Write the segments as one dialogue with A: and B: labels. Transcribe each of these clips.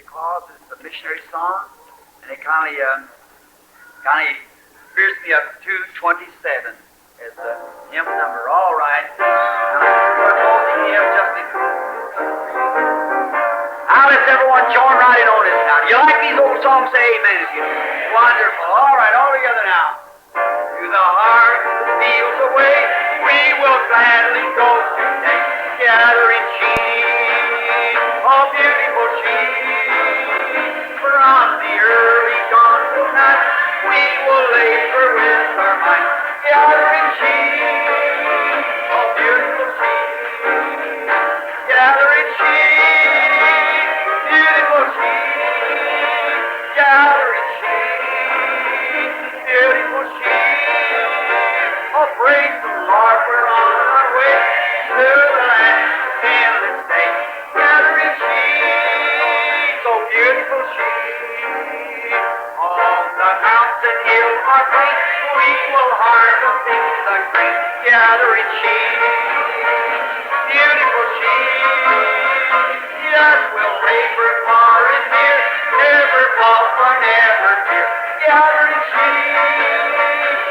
A: because it's a missionary song, and it kind of fierce me up 227 as the hymn number. All right. We're closing the hymn just now let's everyone join right in on this now. You like these old songs? Say amen if you do. Wonderful. All right, all together now. To the heart that feels the way, we will gladly go today. Gathering sheep, oh beautiful sheep, from the early dawn till night, we will labor with our might. Gathering sheep, oh beautiful sheep, gathering sheep, beautiful sheep, gathering sheep, beautiful sheep. Oh praise the Lord, we're on our way to the land of endless day. Gathering sheep, so beautiful sheep. On the mountain hill or plain, we will harvest in the grain. Gathering sheep, beautiful sheep. Yes, we'll labor far and near, never fall for never fear. Gathering sheep,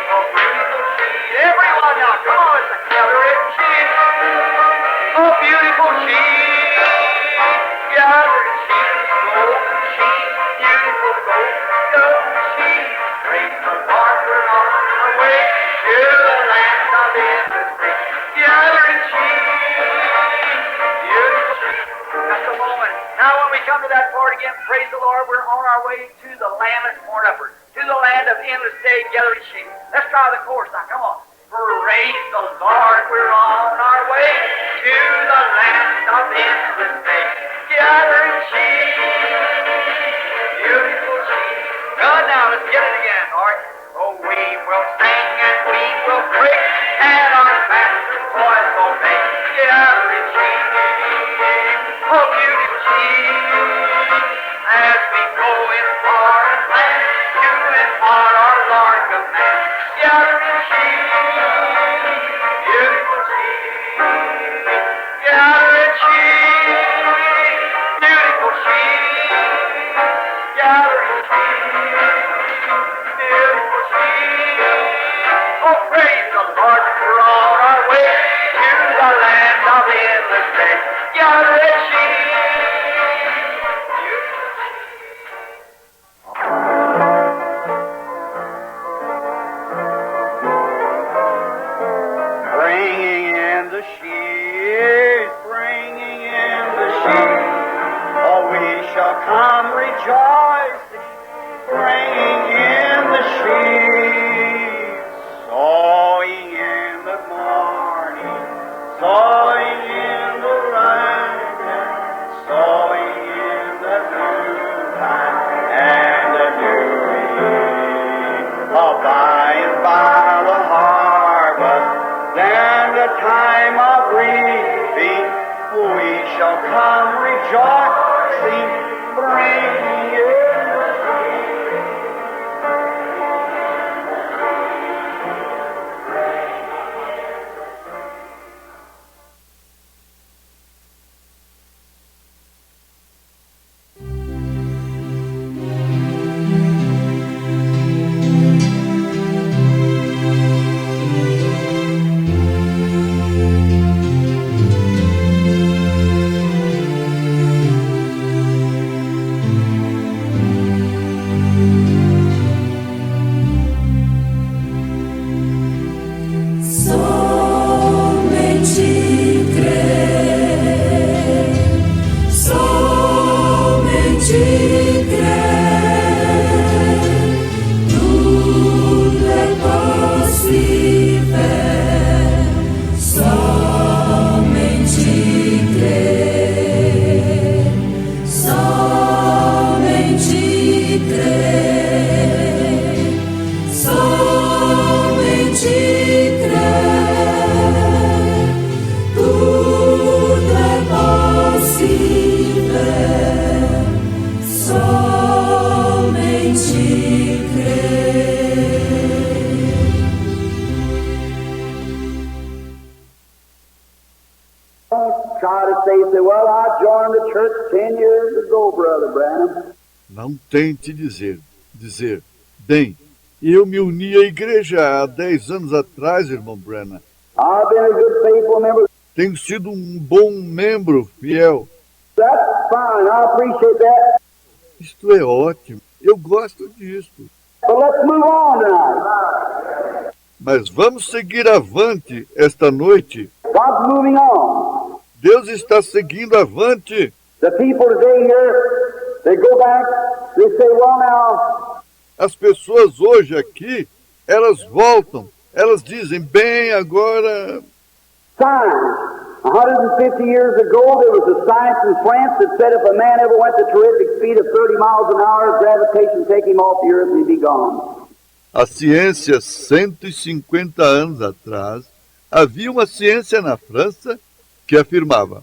A: oh beautiful sheep. Everyone now, come on, it's a gathering sheep. Oh beautiful sheep, gathering sheep, golden sheep, beautiful golden sheep. Praise the Lord, we're on our way to the land of industry. Gathering sheep, beautiful sheep. Just a moment. Now when we come to that part again, praise the Lord, we're on our way to the land that's born upward, to the land of endless day, gathering sheep. Let's try the chorus now, come on. Praise the Lord, we're on our way to the land of endless day, gathering sheep, beautiful sheep. Good, now let's get it again, all right? Oh, we will sing and we will pray, and our master's voice obey, gathering sheep, oh beautiful sheep. As we go in foreign land, to impart our Lord command, gathering sheep, beautiful sheep, gathering sheep, beautiful sheep, gathering sheep, beautiful sheep. Oh, praise the Lord, we're on our way to the land of endless day, gathering sheep.
B: Bringing in the sheep, bringing in the sheep. Oh, we shall come rejoicing, bringing in the sheep. Sowing in the morning, sowing in the rising, sowing in the noontime and the dewing. Oh, by and by the harvest, then the time of reaping, we shall come rejoicing, bringing in the Don't try to say, well, I joined the church 10 years ago, Brother Branham.
C: Não tente dizer, bem, eu me uni à igreja há 10 anos atrás, irmão Branham.
B: I've been a good, faithful member.
C: Tenho sido um bom membro fiel.
B: That's fine. I appreciate that.
C: Isto é ótimo. Eu gosto disto.
B: But let's move on tonight.
C: Mas vamos seguir avante esta noite.
B: God's moving on.
C: Deus está seguindo avante.
B: The people today here, they go back, they say, well, now,
C: As pessoas hoje aqui, elas voltam. Elas dizem, bem, agora...
B: science. 150 years ago, there was a science in France that said if a man ever went the terrific speed of 30 miles an hour, gravitation would take him off the earth and he'd be gone.
C: A ciência, 150 anos atrás, havia uma ciência na França que afirmava: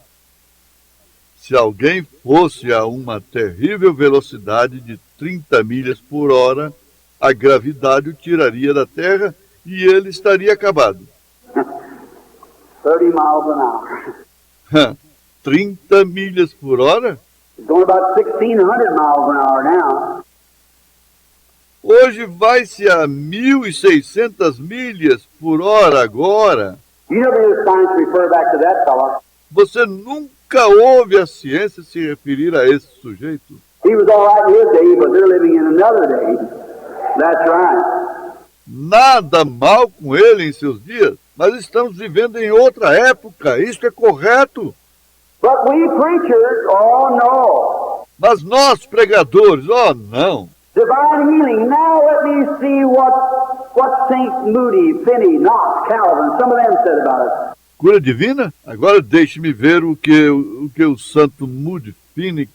C: se alguém fosse a uma terrível velocidade de 30 milhas por hora, a gravidade o tiraria da Terra e ele estaria acabado.
B: 30 miles an hour.
C: 30 milhas por hora?
B: It's going about 1,600 miles an hour now.
C: Hoje vai-se a 1.600 milhas por hora agora.
B: You never hear science refer back to that fella.
C: Você nunca ouve a ciência se referir a esse sujeito.
B: He was all right in his day, but they're living in another day. That's right.
C: Nada mal com ele em seus dias, mas estamos vivendo em outra época. Isto é correto.
B: But we preachers, oh no.
C: Mas nós, pregadores, oh não.
B: Divine healing. Now let me see what St. Moody, Finney, Knox, Calvin, some of them said about it.
C: Cura divina? Agora deixe-me ver o que o santo Moody, Finney,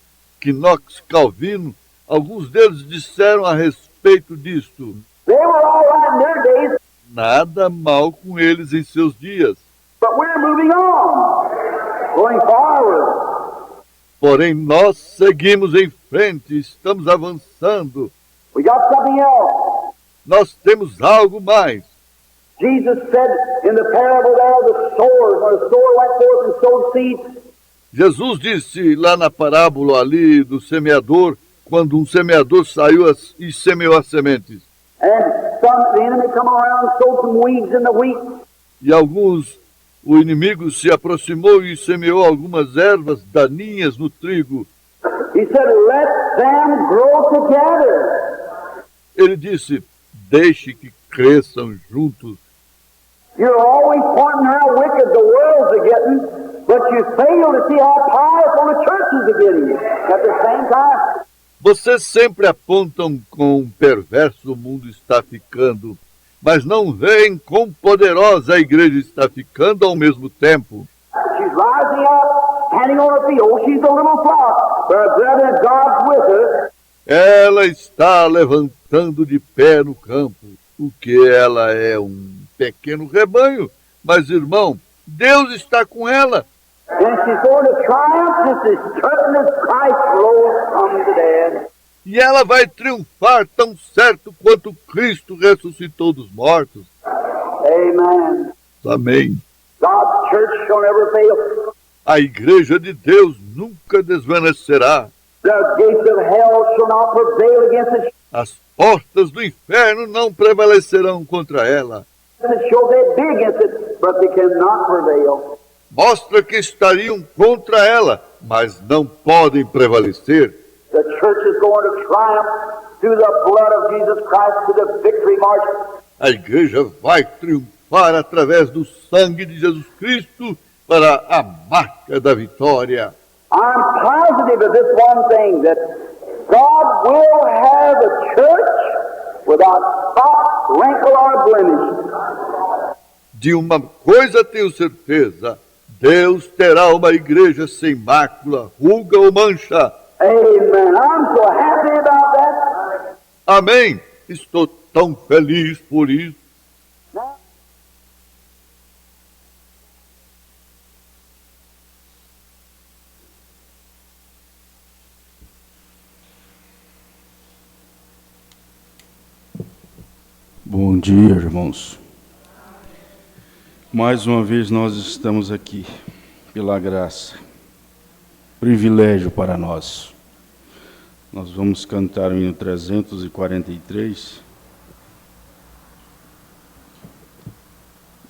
C: Knox, Calvino, alguns deles disseram a respeito disto.
B: They were all right in their days.
C: Nada mal com eles em seus dias.
B: But we're moving on, going forward.
C: Porém, nós seguimos em frente, estamos avançando.
B: We got something else.
C: Nós temos algo mais.
B: Jesus said in the parable there of the sower, when the sower went forth and sowed seed,
C: Jesus disse lá na parábola ali do semeador, quando um semeador saiu e semeou as sementes.
B: and the enemy come around and sowed some weeds in the wheat.
C: E o inimigo se aproximou e semeou algumas ervas daninhas no trigo.
B: He said, let them grow together.
C: Ele disse, deixe que cresçam juntos.
B: You're always pointing how wicked the world's getting, but you fail to see how powerful the churches are getting at the same time.
C: Vocês sempre apontam quão perverso o mundo está ficando, mas não veem quão poderosa a igreja está ficando ao mesmo tempo.
B: She's rising up, standing on her feet. Oh, she's a little flock, but brethren, God's with her.
C: Ela está levantando de pé no campo, porque ela é um pequeno rebanho, mas, irmão, Deus está com ela.
B: And she's going to triumph just as certain as Christ rose from the dead.
C: E ela vai triunfar tão certo quanto Cristo ressuscitou dos mortos.
B: Amen.
C: Amém.
B: God's church shall never fail.
C: A igreja de Deus nunca desvanecerá.
B: The gates of hell shall not prevail against it.
C: As portas do inferno não prevalecerão contra ela.
B: It shall they be against it, but they cannot prevail.
C: Mostra que estariam contra ela, mas não podem prevalecer.
B: The church is going to triumph through the blood of Jesus Christ to the victory march.
C: A igreja vai triunfar através do sangue de Jesus Cristo para a marca da vitória.
B: I'm positive of this one thing, that God will have a church without spot, wrinkle, or blemish.
C: De uma coisa tenho certeza, Deus terá uma igreja sem mácula, ruga ou mancha.
B: Amen. I'm so happy about that.
C: Amém. Estou tão feliz por isso.
D: Bom dia, irmãos. Mais uma vez nós estamos aqui pela graça. Privilégio para nós. Nós vamos cantar o hino 343.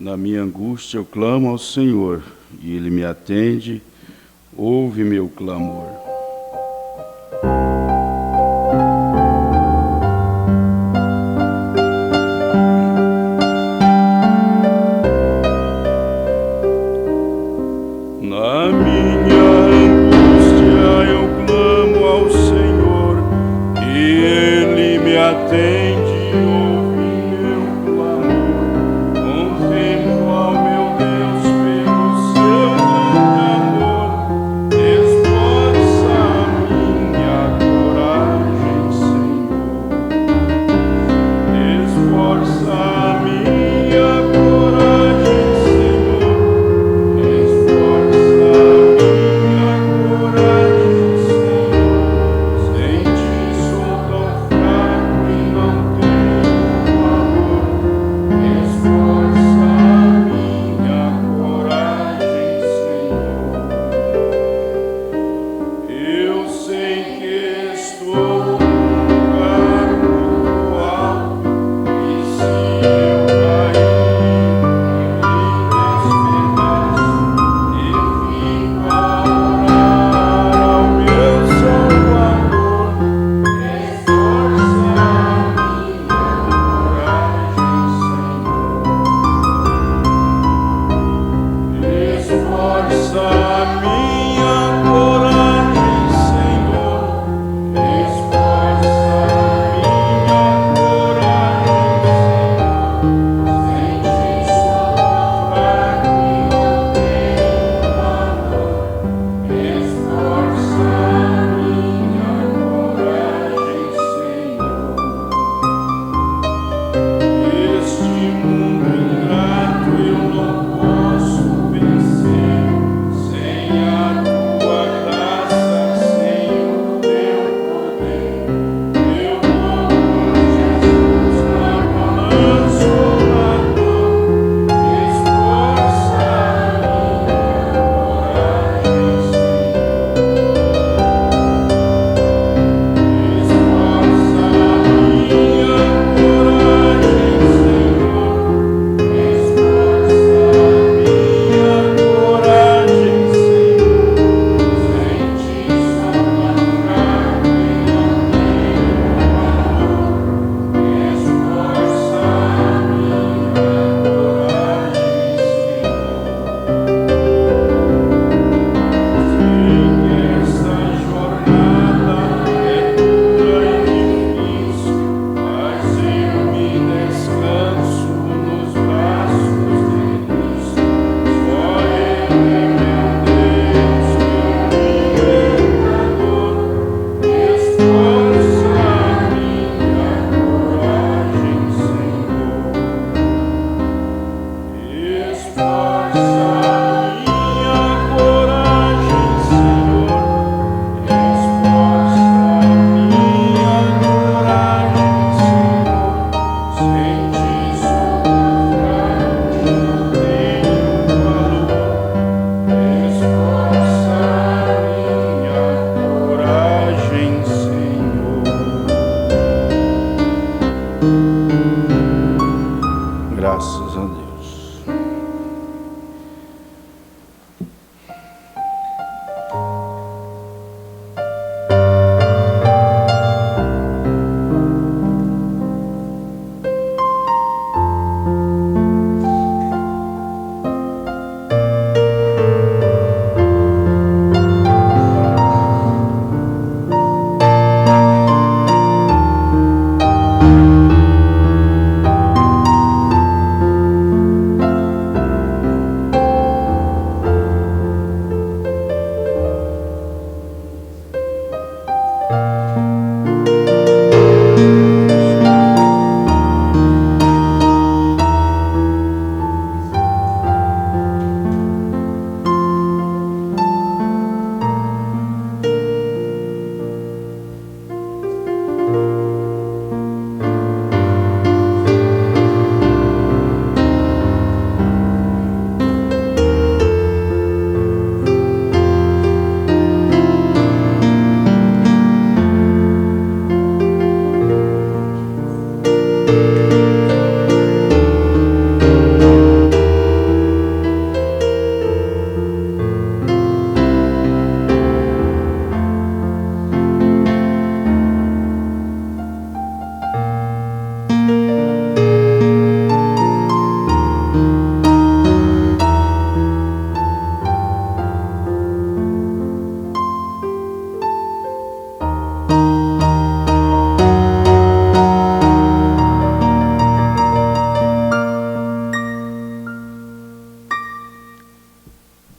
D: Na minha angústia eu clamo ao Senhor, e Ele me atende, ouve meu clamor. Na minha angústia eu clamo ao Senhor, e Ele me atende, ouve meu clamor. Contemplo ao meu Deus pelo seu grande amor, responde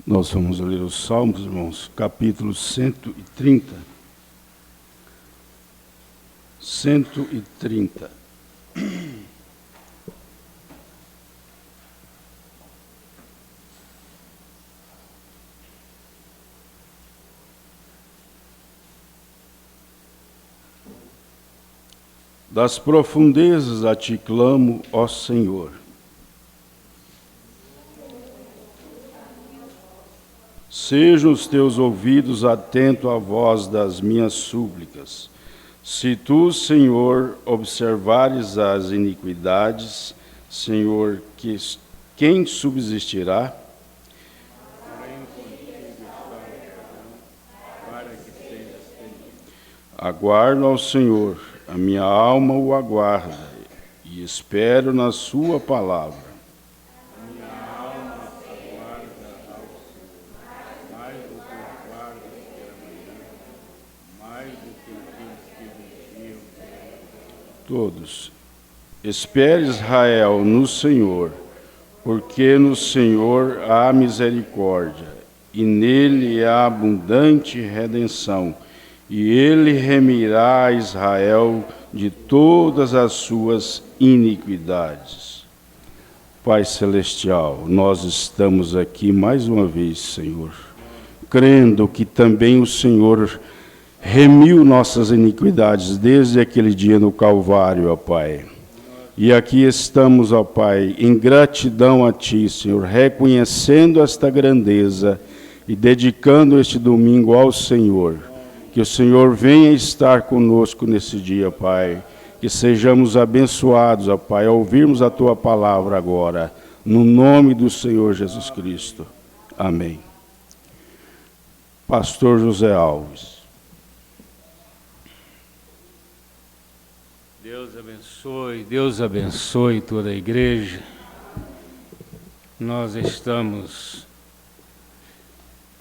D: Nós vamos ler os Salmos, irmãos, capítulo 130. 130. Das profundezas a ti clamo, ó Senhor. Sejam os teus ouvidos atentos à voz das minhas súplicas. Se tu, Senhor, observares as iniquidades, Senhor, quem subsistirá? Aguardo ao Senhor, a minha alma o aguarda, e espero na sua palavra. Todos. Espere, Israel, no Senhor, porque no Senhor há misericórdia, e nele há abundante redenção, e ele remirá a Israel de todas as suas iniquidades. Pai Celestial, nós estamos aqui mais uma vez, Senhor, crendo que também o Senhor remiu nossas iniquidades desde aquele dia no Calvário, ó Pai. E aqui estamos, ó Pai, em gratidão a Ti, Senhor, reconhecendo esta grandeza e dedicando este domingo ao Senhor. Que o Senhor venha estar conosco nesse dia, Pai. Que sejamos abençoados, ó Pai, ao ouvirmos a Tua palavra agora, no nome do Senhor Jesus Cristo. Amém. Pastor José Alves.
E: Deus abençoe toda a igreja. Nós estamos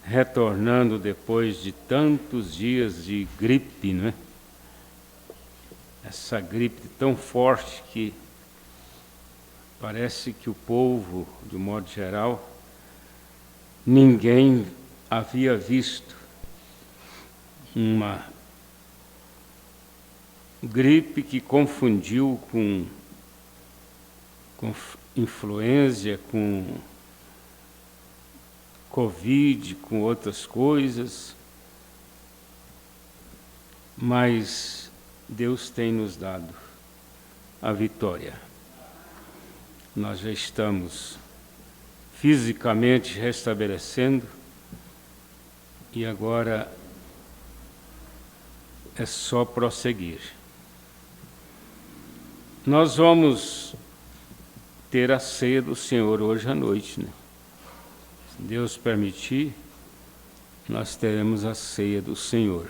E: retornando depois de tantos dias de gripe, não é? Essa gripe tão forte que parece que o povo, de um modo geral, ninguém havia visto uma gripe que confundiu com influenza, com Covid, com outras coisas, mas Deus tem nos dado a vitória. Nós já estamos fisicamente restabelecendo e agora é só prosseguir. Nós vamos ter a ceia do Senhor hoje à noite, né? Se Deus permitir, nós teremos a ceia do Senhor.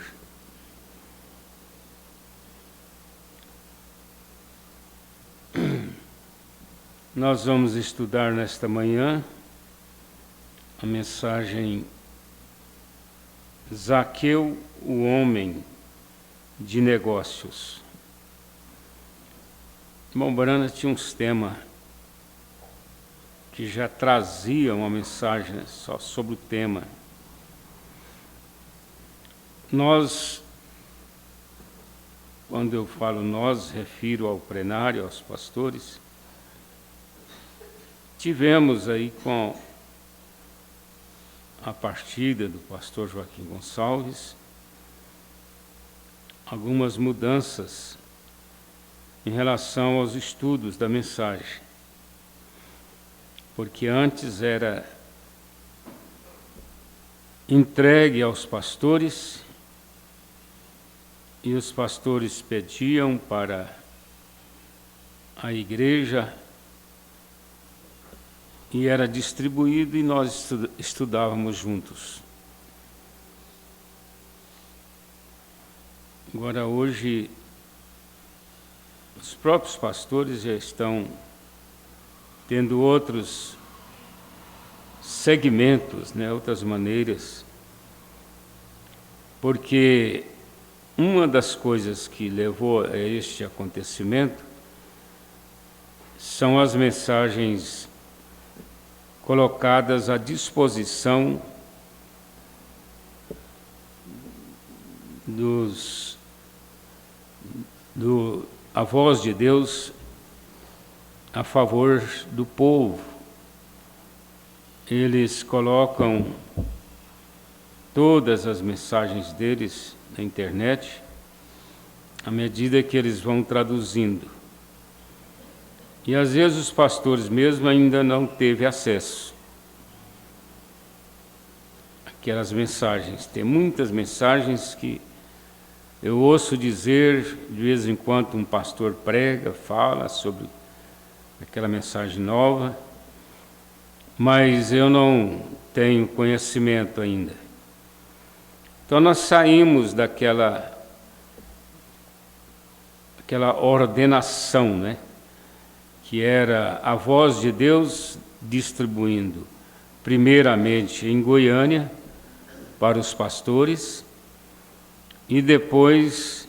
E: Nós vamos estudar nesta manhã a mensagem Zaqueu, o homem de negócios. Irmão Brana tinha uns temas que já traziam uma mensagem só sobre o tema. Nós, quando eu falo nós, refiro ao plenário, aos pastores, tivemos aí com a partida do pastor Joaquim Gonçalves algumas mudanças em relação aos estudos da mensagem, porque antes era entregue aos pastores e os pastores pediam para a igreja e era distribuído e nós estudávamos juntos. Agora, hoje, os próprios pastores já estão tendo outros segmentos, né, outras maneiras, porque uma das coisas que levou a este acontecimento são as mensagens colocadas à disposição a voz de Deus a favor do povo. Eles colocam todas as mensagens deles na internet, à medida que eles vão traduzindo. E às vezes os pastores mesmo ainda não teve acesso àquelas mensagens. Tem muitas mensagens que eu ouço dizer, de vez em quando um pastor prega, fala sobre aquela mensagem nova, mas eu não tenho conhecimento ainda. Então nós saímos daquela ordenação, né? Que era a voz de Deus distribuindo, primeiramente em Goiânia, para os pastores, e depois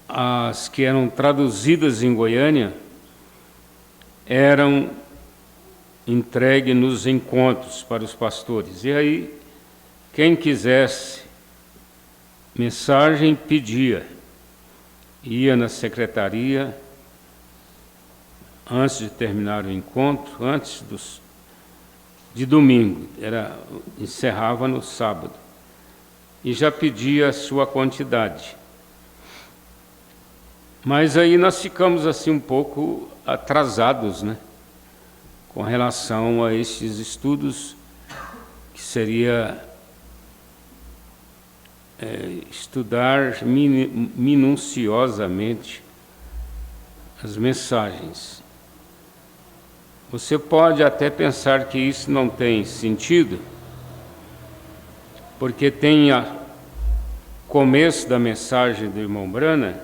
E: as que eram traduzidas em Goiânia eram entregues nos encontros para os pastores. E aí, quem quisesse mensagem, pedia. Ia na secretaria, antes de terminar o encontro, de domingo, encerrava no sábado, e já pedia a sua quantidade. Mas aí nós ficamos assim um pouco atrasados, né, com relação a esses estudos, que seria estudar minuciosamente as mensagens. Você pode até pensar que isso não tem sentido, porque tem o começo da mensagem do irmão Brana,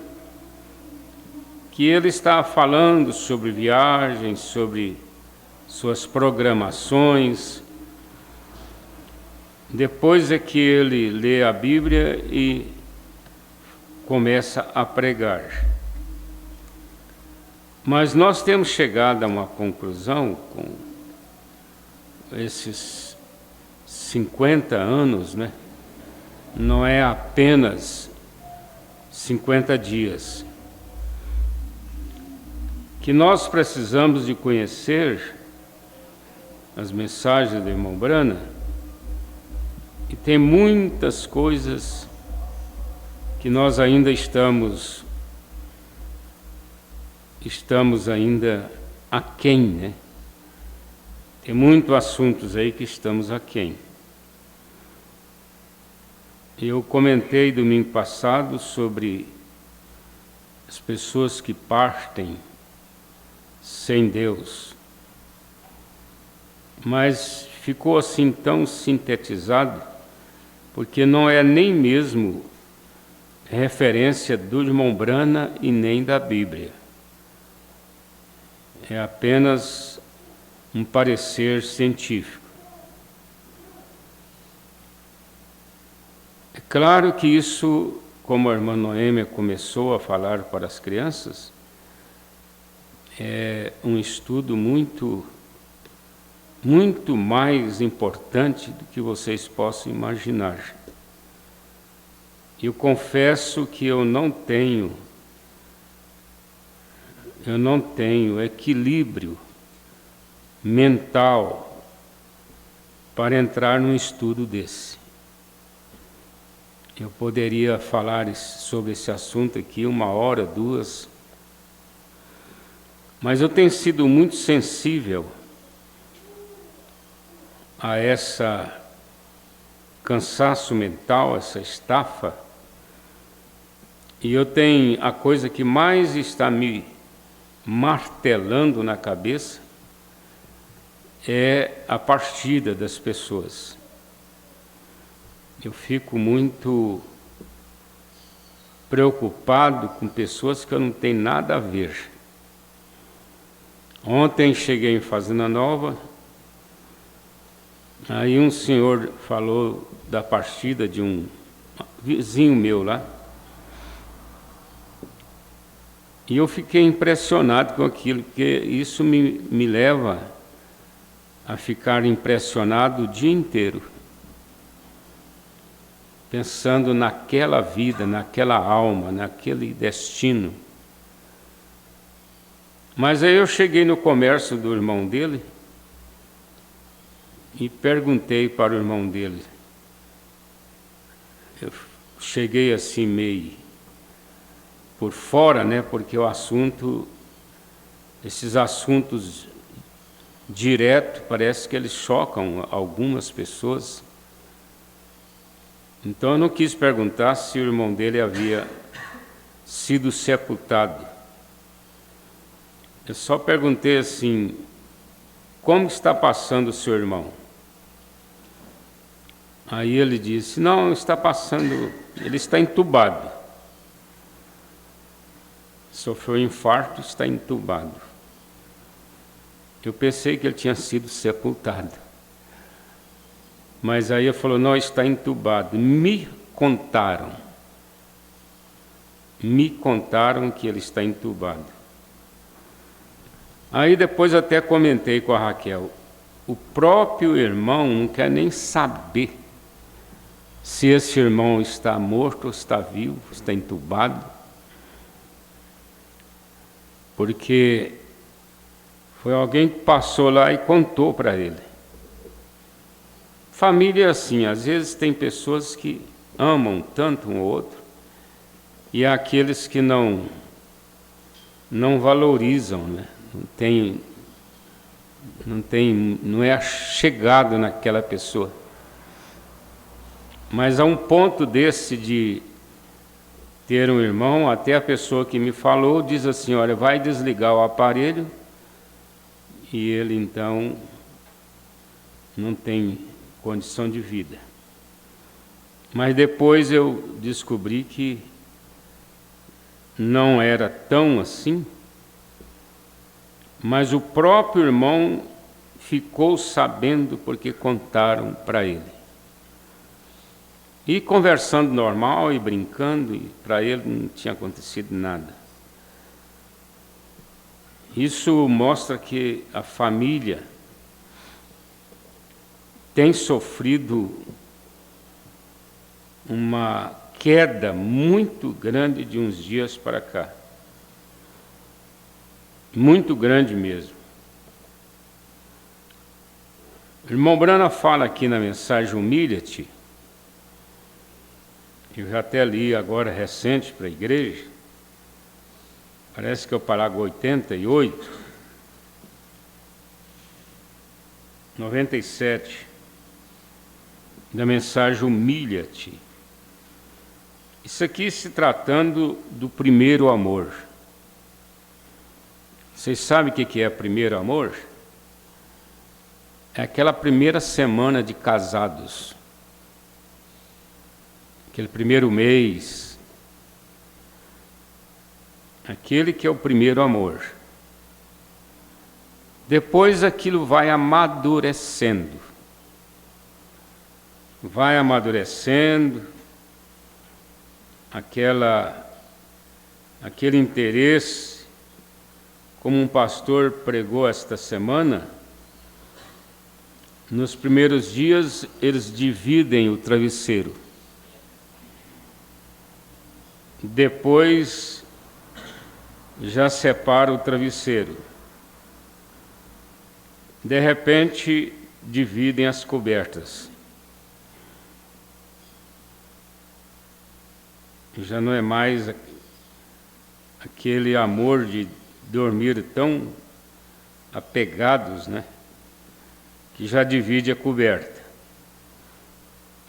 E: que ele está falando sobre viagens, sobre suas programações. Depois é que ele lê a Bíblia e começa a pregar. Mas nós temos chegado a uma conclusão com esses 50 anos, né? Não é apenas 50 dias, que nós precisamos de conhecer as mensagens do irmão Brana. E tem muitas coisas que nós ainda estamos ainda aquém, né? Tem muitos assuntos aí que estamos aquém. Eu comentei domingo passado sobre as pessoas que partem sem Deus, mas ficou assim tão sintetizado, porque não é nem mesmo referência do irmão Brana e nem da Bíblia. É apenas um parecer científico. É claro que isso, como a irmã Noêmia começou a falar para as crianças, é um estudo muito mais importante do que vocês possam imaginar. Eu confesso que eu não tenho equilíbrio mental para entrar num estudo desse. Eu poderia falar sobre esse assunto aqui 1 hora, 2, mas eu tenho sido muito sensível a essa cansaço mental, essa estafa, e a coisa que mais está me martelando na cabeça é a partida das pessoas. Eu fico muito preocupado com pessoas que eu não tenho nada a ver. Ontem cheguei em Fazenda Nova, aí um senhor falou da partida de um vizinho meu lá. E eu fiquei impressionado com aquilo, porque isso me leva a ficar impressionado o dia inteiro, pensando naquela vida, naquela alma, naquele destino. Mas aí eu cheguei no comércio do irmão dele e perguntei para o irmão dele. Eu cheguei assim meio por fora, né? Porque o assunto, esses assuntos direto, parece que eles chocam algumas pessoas. Então eu não quis perguntar se o irmão dele havia sido sepultado. Eu só perguntei assim: como está passando o seu irmão? Aí ele disse: não, está passando, ele está entubado. Sofreu um infarto, está entubado. Eu pensei que ele tinha sido sepultado. Mas aí ele falou: não, está entubado. Me contaram que ele está entubado. Aí depois até comentei com a Raquel: o próprio irmão não quer nem saber se esse irmão está morto ou está vivo, está entubado, porque foi alguém que passou lá e contou para ele. Família é assim, às vezes tem pessoas que amam tanto um ao outro, e há aqueles que não valorizam, né? Não é chegado naquela pessoa. Mas a um ponto desse de ter um irmão, até a pessoa que me falou diz assim: olha, vai desligar o aparelho, e ele então não tem condição de vida. Mas depois eu descobri que não era tão assim, mas o próprio irmão ficou sabendo porque contaram para ele. E conversando normal e brincando, e para ele não tinha acontecido nada. Isso mostra que a família tem sofrido uma queda muito grande de uns dias para cá. Muito grande mesmo. O irmão Brana fala aqui na mensagem Humilha-te. Eu já até li agora recente para a igreja, parece que é o parágrafo 88, 97, da mensagem Humilha-te. Isso aqui se tratando do primeiro amor. Vocês sabem o que é primeiro amor? É aquela primeira semana de casados. Aquele primeiro mês, aquele que é o primeiro amor. Depois aquilo vai amadurecendo. Vai amadurecendo, aquele interesse, como um pastor pregou esta semana, nos primeiros dias eles dividem o travesseiro. Depois já separa o travesseiro. De repente, dividem as cobertas. Já não é mais aquele amor de dormir tão apegados, né? Que já divide a coberta.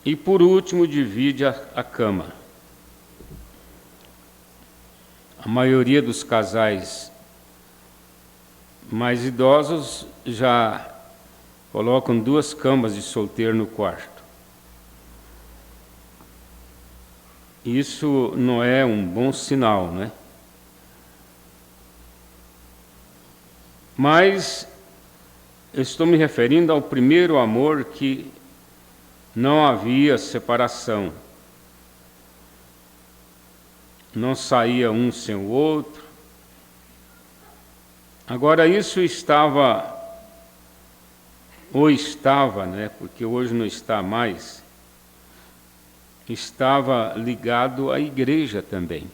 E: E por último, divide a cama. A maioria dos casais mais idosos já colocam 2 camas de solteiro no quarto. Isso não é um bom sinal, né? Mas eu estou me referindo ao primeiro amor, que não havia separação. Não saía um sem o outro, Agora, isso estava, né, porque hoje não está mais, estava ligado à igreja também.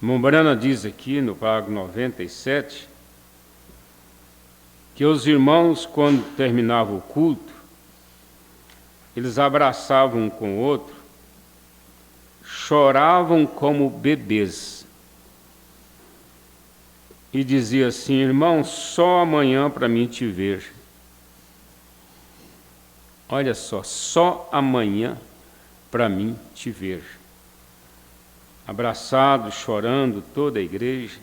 E: Mombrana diz aqui no parágrafo 97 que os irmãos, quando terminavam o culto, eles abraçavam um com o outro, choravam como bebês e dizia assim: irmão, só amanhã para mim te ver. Olha só amanhã para mim te ver. Abraçado, chorando, toda a igreja.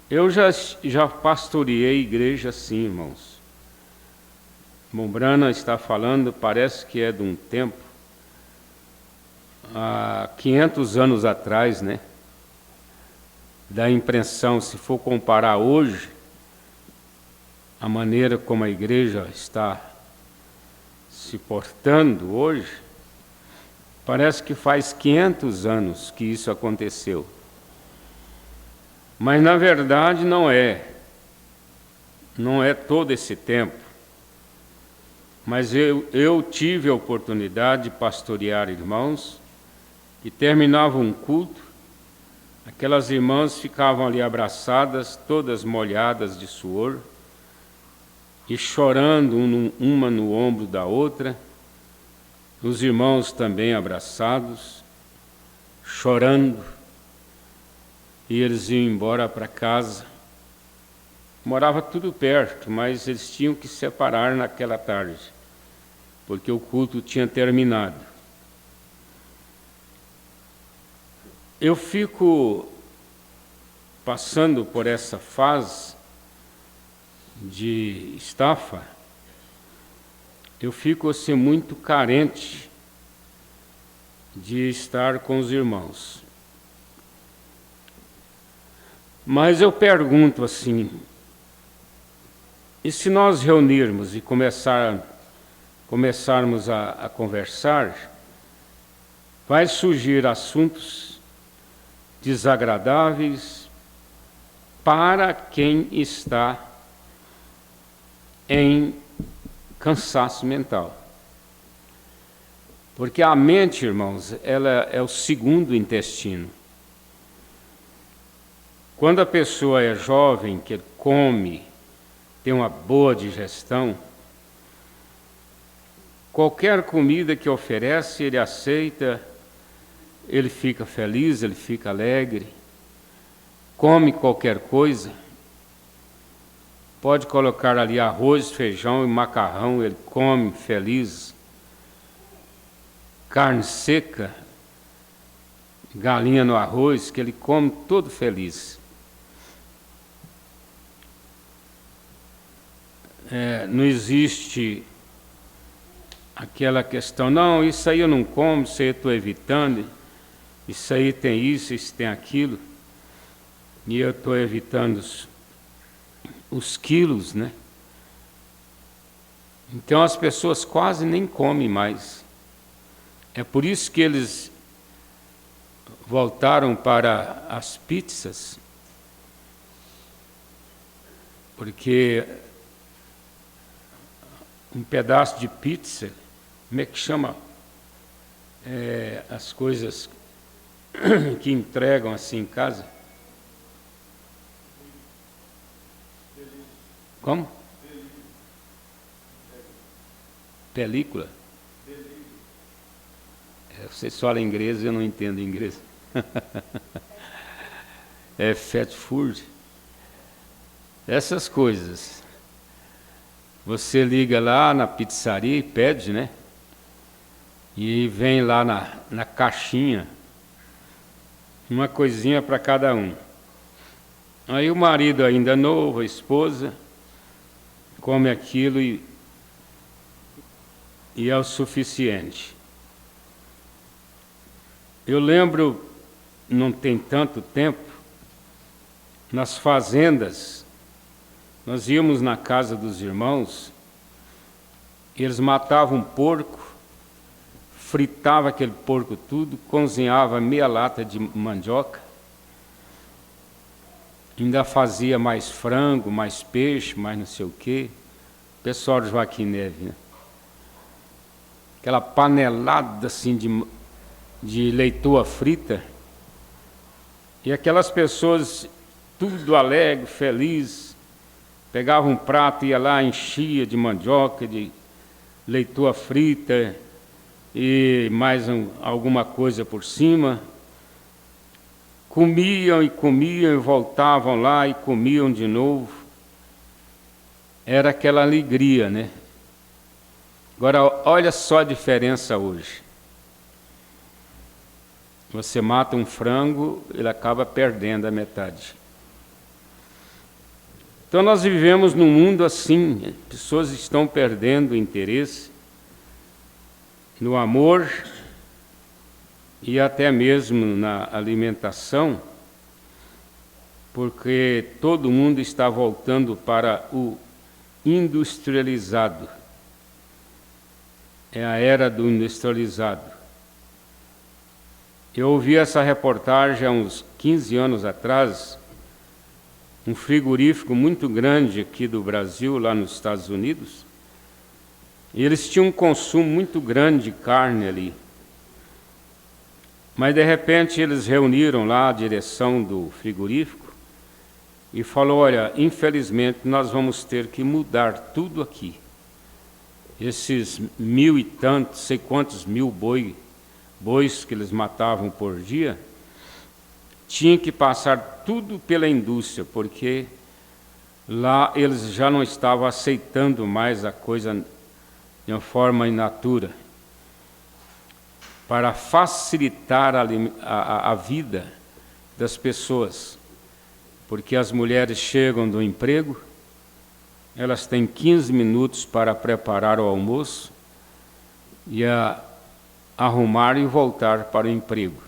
E: Eu já pastoreei igreja assim, irmãos. Mombrana está falando, parece que é de um tempo, há 500 anos atrás, né? Dá a impressão, se for comparar hoje, a maneira como a igreja está se portando hoje, parece que faz 500 anos que isso aconteceu. Mas, na verdade, não é todo esse tempo. Mas eu tive a oportunidade de pastorear irmãos que terminavam um culto, aquelas irmãs ficavam ali abraçadas, todas molhadas de suor, e chorando uma no ombro da outra, os irmãos também abraçados, chorando, e eles iam embora para casa. Morava tudo perto, mas eles tinham que se separar naquela tarde, porque o culto tinha terminado. Eu fico passando por essa fase de estafa, eu fico assim muito carente de estar com os irmãos. Mas eu pergunto assim, e se nós reunirmos e começarmos a conversar, vai surgir assuntos desagradáveis para quem está em cansaço mental. Porque a mente, irmãos, ela é o segundo intestino. Quando a pessoa é jovem, que come, tem uma boa digestão, qualquer comida que oferece, ele aceita, ele fica feliz, ele fica alegre, come qualquer coisa. Pode colocar ali arroz, feijão e macarrão, ele come feliz. Carne seca, galinha no arroz, que ele come todo feliz. Não existe aquela questão, não, isso aí eu não como, isso aí eu estou evitando, isso aí tem isso tem aquilo, e eu estou evitando os quilos, né? Então as pessoas quase nem comem mais. É por isso que eles voltaram para as pizzas, porque um pedaço de pizza, como é que chama? As coisas que entregam assim em casa. Como? Película? Vocês falam inglês, eu não entendo inglês. É fast food. Essas coisas. Você liga lá na pizzaria e pede, né? E vem lá na caixinha uma coisinha para cada um. Aí o marido ainda novo, a esposa, come aquilo e é o suficiente. Eu lembro, não tem tanto tempo, nas fazendas, nós íamos na casa dos irmãos, eles matavam um porco, fritavam aquele porco tudo, cozinhava meia lata de mandioca, ainda fazia mais frango, mais peixe, mais não sei o quê. O pessoal do Joaquim Neves, né? Aquela panelada assim de leitoa frita. E aquelas pessoas, tudo alegre, feliz, pegavam um prato, ia lá, enchia de mandioca, de leitoa frita e mais alguma coisa por cima. Comiam e voltavam lá e comiam de novo. Era aquela alegria, né? Agora, olha só a diferença hoje. Você mata um frango, ele acaba perdendo a metade. Então nós vivemos num mundo assim, pessoas estão perdendo o interesse no amor e até mesmo na alimentação, porque todo mundo está voltando para o industrializado. É a era do industrializado. Eu ouvi essa reportagem há uns 15 anos atrás, um frigorífico muito grande aqui do Brasil, lá nos Estados Unidos, e eles tinham um consumo muito grande de carne ali. Mas, de repente, eles reuniram lá a direção do frigorífico e falou, olha, infelizmente, nós vamos ter que mudar tudo aqui. Esses 1000 e tantos, sei quantos mil bois que eles matavam por dia, tinha que passar tudo pela indústria, porque lá eles já não estavam aceitando mais a coisa de uma forma in natura. Para facilitar a vida das pessoas, porque as mulheres chegam do emprego, elas têm 15 minutos para preparar o almoço e arrumar e voltar para o emprego.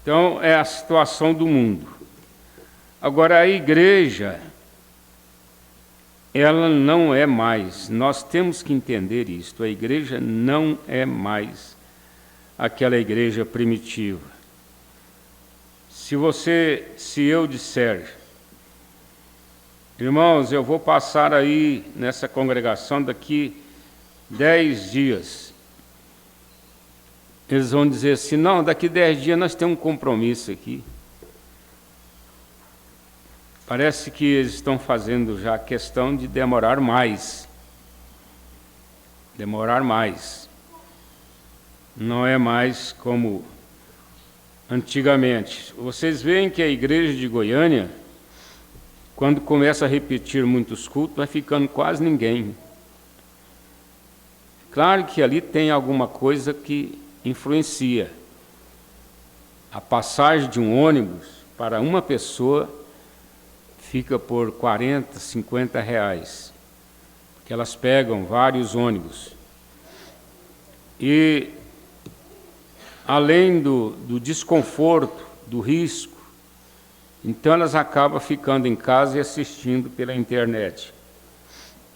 E: Então, é a situação do mundo. Agora, a igreja, ela não é mais, nós temos que entender isto, a igreja não é mais aquela igreja primitiva. Se eu disser, irmãos, eu vou passar aí nessa congregação daqui 10 dias, eles vão dizer assim, não, daqui 10 dias nós temos um compromisso aqui. Parece que eles estão fazendo já a questão de demorar mais. Demorar mais. Não é mais como antigamente. Vocês veem que a igreja de Goiânia, quando começa a repetir muitos cultos, vai ficando quase ninguém. Claro que ali tem alguma coisa que influencia. A passagem de um ônibus para uma pessoa fica por 40, 50 reais, porque elas pegam vários ônibus. E, além do desconforto, do risco, então elas acabam ficando em casa e assistindo pela internet.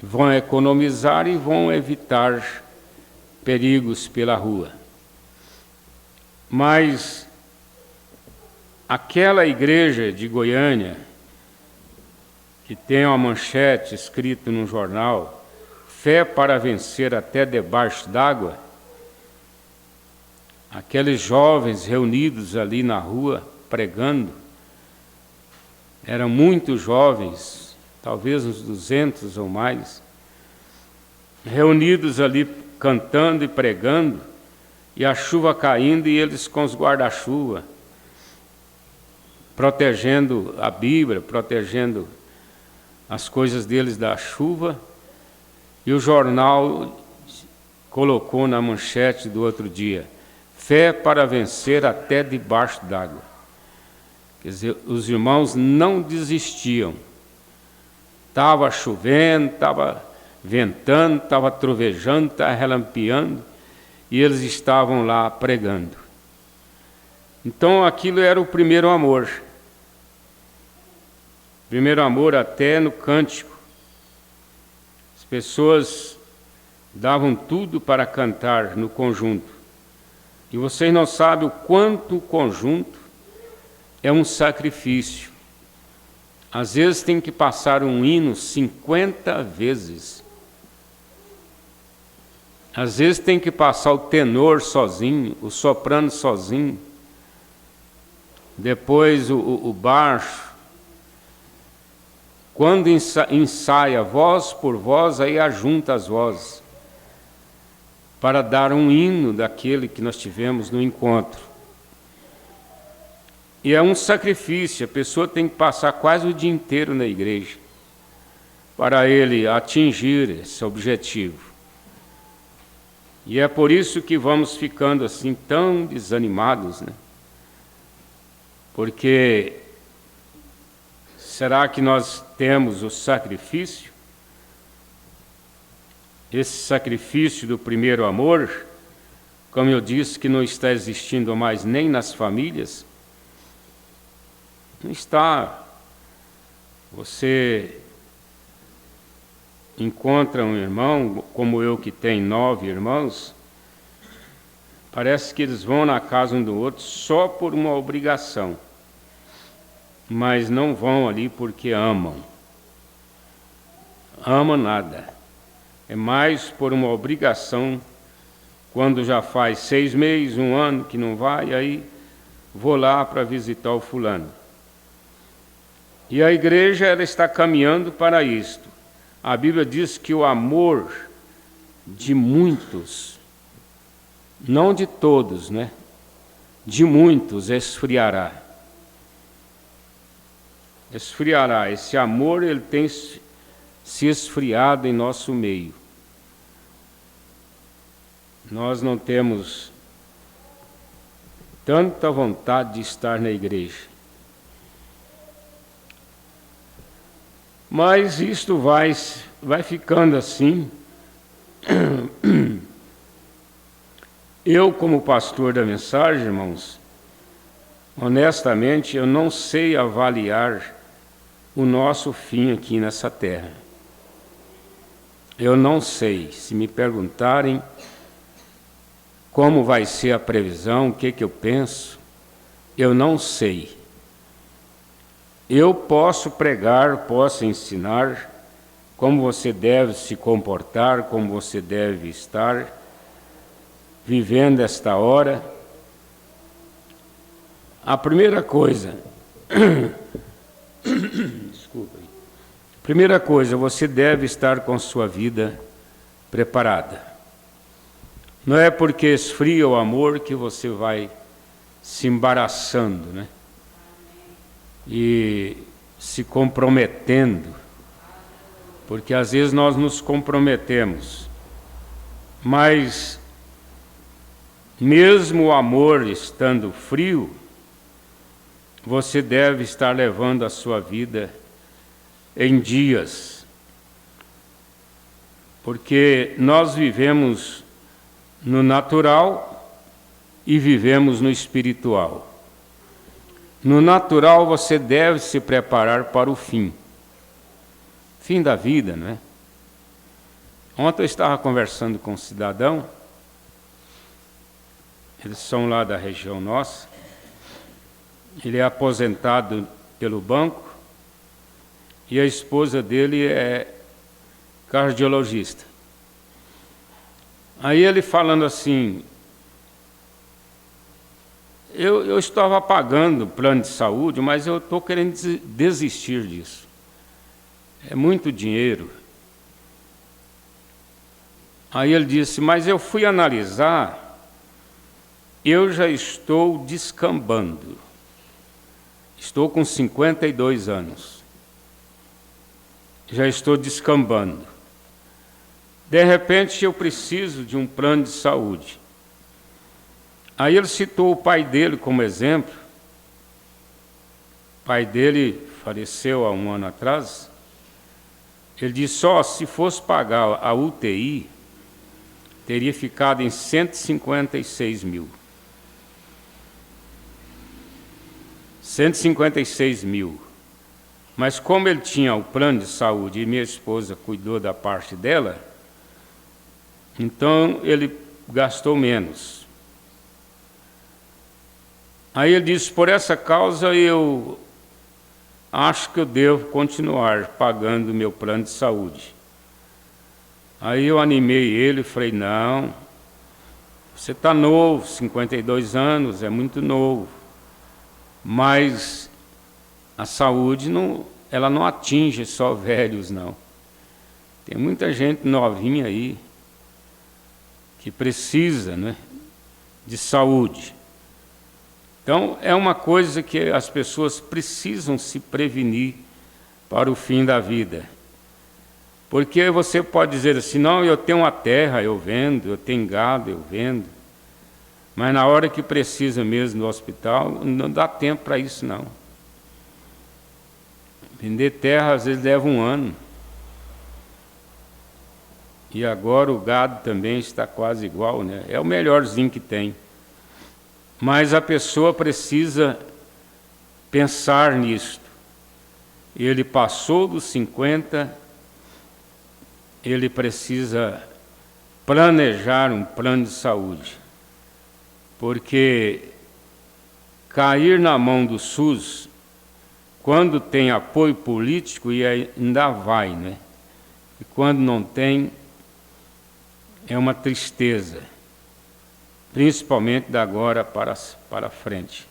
E: Vão economizar e vão evitar perigos pela rua. Mas aquela igreja de Goiânia, que tem uma manchete escrita num jornal, fé para vencer até debaixo d'água, aqueles jovens reunidos ali na rua, pregando, eram muitos jovens, talvez uns 200 ou mais, reunidos ali cantando e pregando, e a chuva caindo e eles com os guarda-chuva, protegendo a Bíblia, protegendo as coisas deles da chuva, e o jornal colocou na manchete do outro dia, fé para vencer até debaixo d'água. Quer dizer, os irmãos não desistiam. Estava chovendo, estava ventando, estava trovejando, estava relampeando, e eles estavam lá pregando. Então aquilo era o primeiro amor. Primeiro amor até no cântico. As pessoas davam tudo para cantar no conjunto. E vocês não sabem o quanto o conjunto é um sacrifício. Às vezes tem que passar um hino 50 vezes. Às vezes tem que passar o tenor sozinho, o soprano sozinho, depois o baixo. Quando ensaia voz por voz, aí ajunta as vozes, para dar um hino daquele que nós tivemos no encontro. E é um sacrifício, a pessoa tem que passar quase o dia inteiro na igreja, para ele atingir esse objetivo. E é por isso que vamos ficando assim tão desanimados, né? Porque será que nós temos o sacrifício? Esse sacrifício do primeiro amor, como eu disse, que não está existindo mais nem nas famílias, não está. Você encontra um irmão, como eu que tenho 9 irmãos, parece que eles vão na casa um do outro só por uma obrigação, mas não vão ali porque amam. Amam nada. É mais por uma obrigação, quando já faz 6 meses, 1 ano que não vai, aí vou lá para visitar o fulano. E a igreja, ela está caminhando para isto. A Bíblia diz que o amor de muitos, não de todos, né? De muitos esfriará. Esfriará. Esse amor, ele tem se esfriado em nosso meio. Nós não temos tanta vontade de estar na igreja. Mas isto vai ficando assim. Eu, como pastor da mensagem, irmãos, honestamente, eu não sei avaliar o nosso fim aqui nessa terra. Eu não sei. Se me perguntarem como vai ser a previsão, o que eu penso, eu não sei. Eu posso pregar, posso ensinar como você deve se comportar, como você deve estar vivendo esta hora. A primeira coisa, desculpem. Primeira coisa, você deve estar com sua vida preparada. Não é porque esfria o amor que você vai se embaraçando, né? E se comprometendo, porque às vezes nós nos comprometemos, mas mesmo o amor estando frio, você deve estar levando a sua vida em dias, porque nós vivemos no natural e vivemos no espiritual. No natural, você deve se preparar para o fim da vida, não é? Ontem eu estava conversando com um cidadão, eles são lá da região nossa, ele é aposentado pelo banco e a esposa dele é cardiologista. Aí ele falando assim, eu estava pagando plano de saúde, mas eu estou querendo desistir disso. É muito dinheiro. Aí ele disse, mas eu fui analisar, eu já estou descambando. Estou com 52 anos. Já estou descambando. De repente eu preciso de um plano de saúde. Aí ele citou o pai dele como exemplo. O pai dele faleceu há 1 ano atrás. Ele disse, só se fosse pagar a UTI, teria ficado em 156 mil. 156 mil. Mas como ele tinha o plano de saúde e minha esposa cuidou da parte dela, então ele gastou menos. Aí ele disse, por essa causa eu acho que eu devo continuar pagando o meu plano de saúde. Aí eu animei ele e falei, não, você está novo, 52 anos, é muito novo, mas a saúde ela não atinge só velhos, não. Tem muita gente novinha aí que precisa, né, de saúde. Então, é uma coisa que as pessoas precisam se prevenir para o fim da vida. Porque você pode dizer assim, não, eu tenho uma terra, eu vendo, eu tenho gado, eu vendo. Mas na hora que precisa mesmo do hospital, não dá tempo para isso, não. Vender terra, às vezes, leva um ano. E agora o gado também está quase igual, né? É o melhorzinho que tem. Mas a pessoa precisa pensar nisto. Ele passou dos 50, ele precisa planejar um plano de saúde. Porque cair na mão do SUS, quando tem apoio político, e ainda vai, né? E quando não tem, é uma tristeza. Principalmente da agora para frente.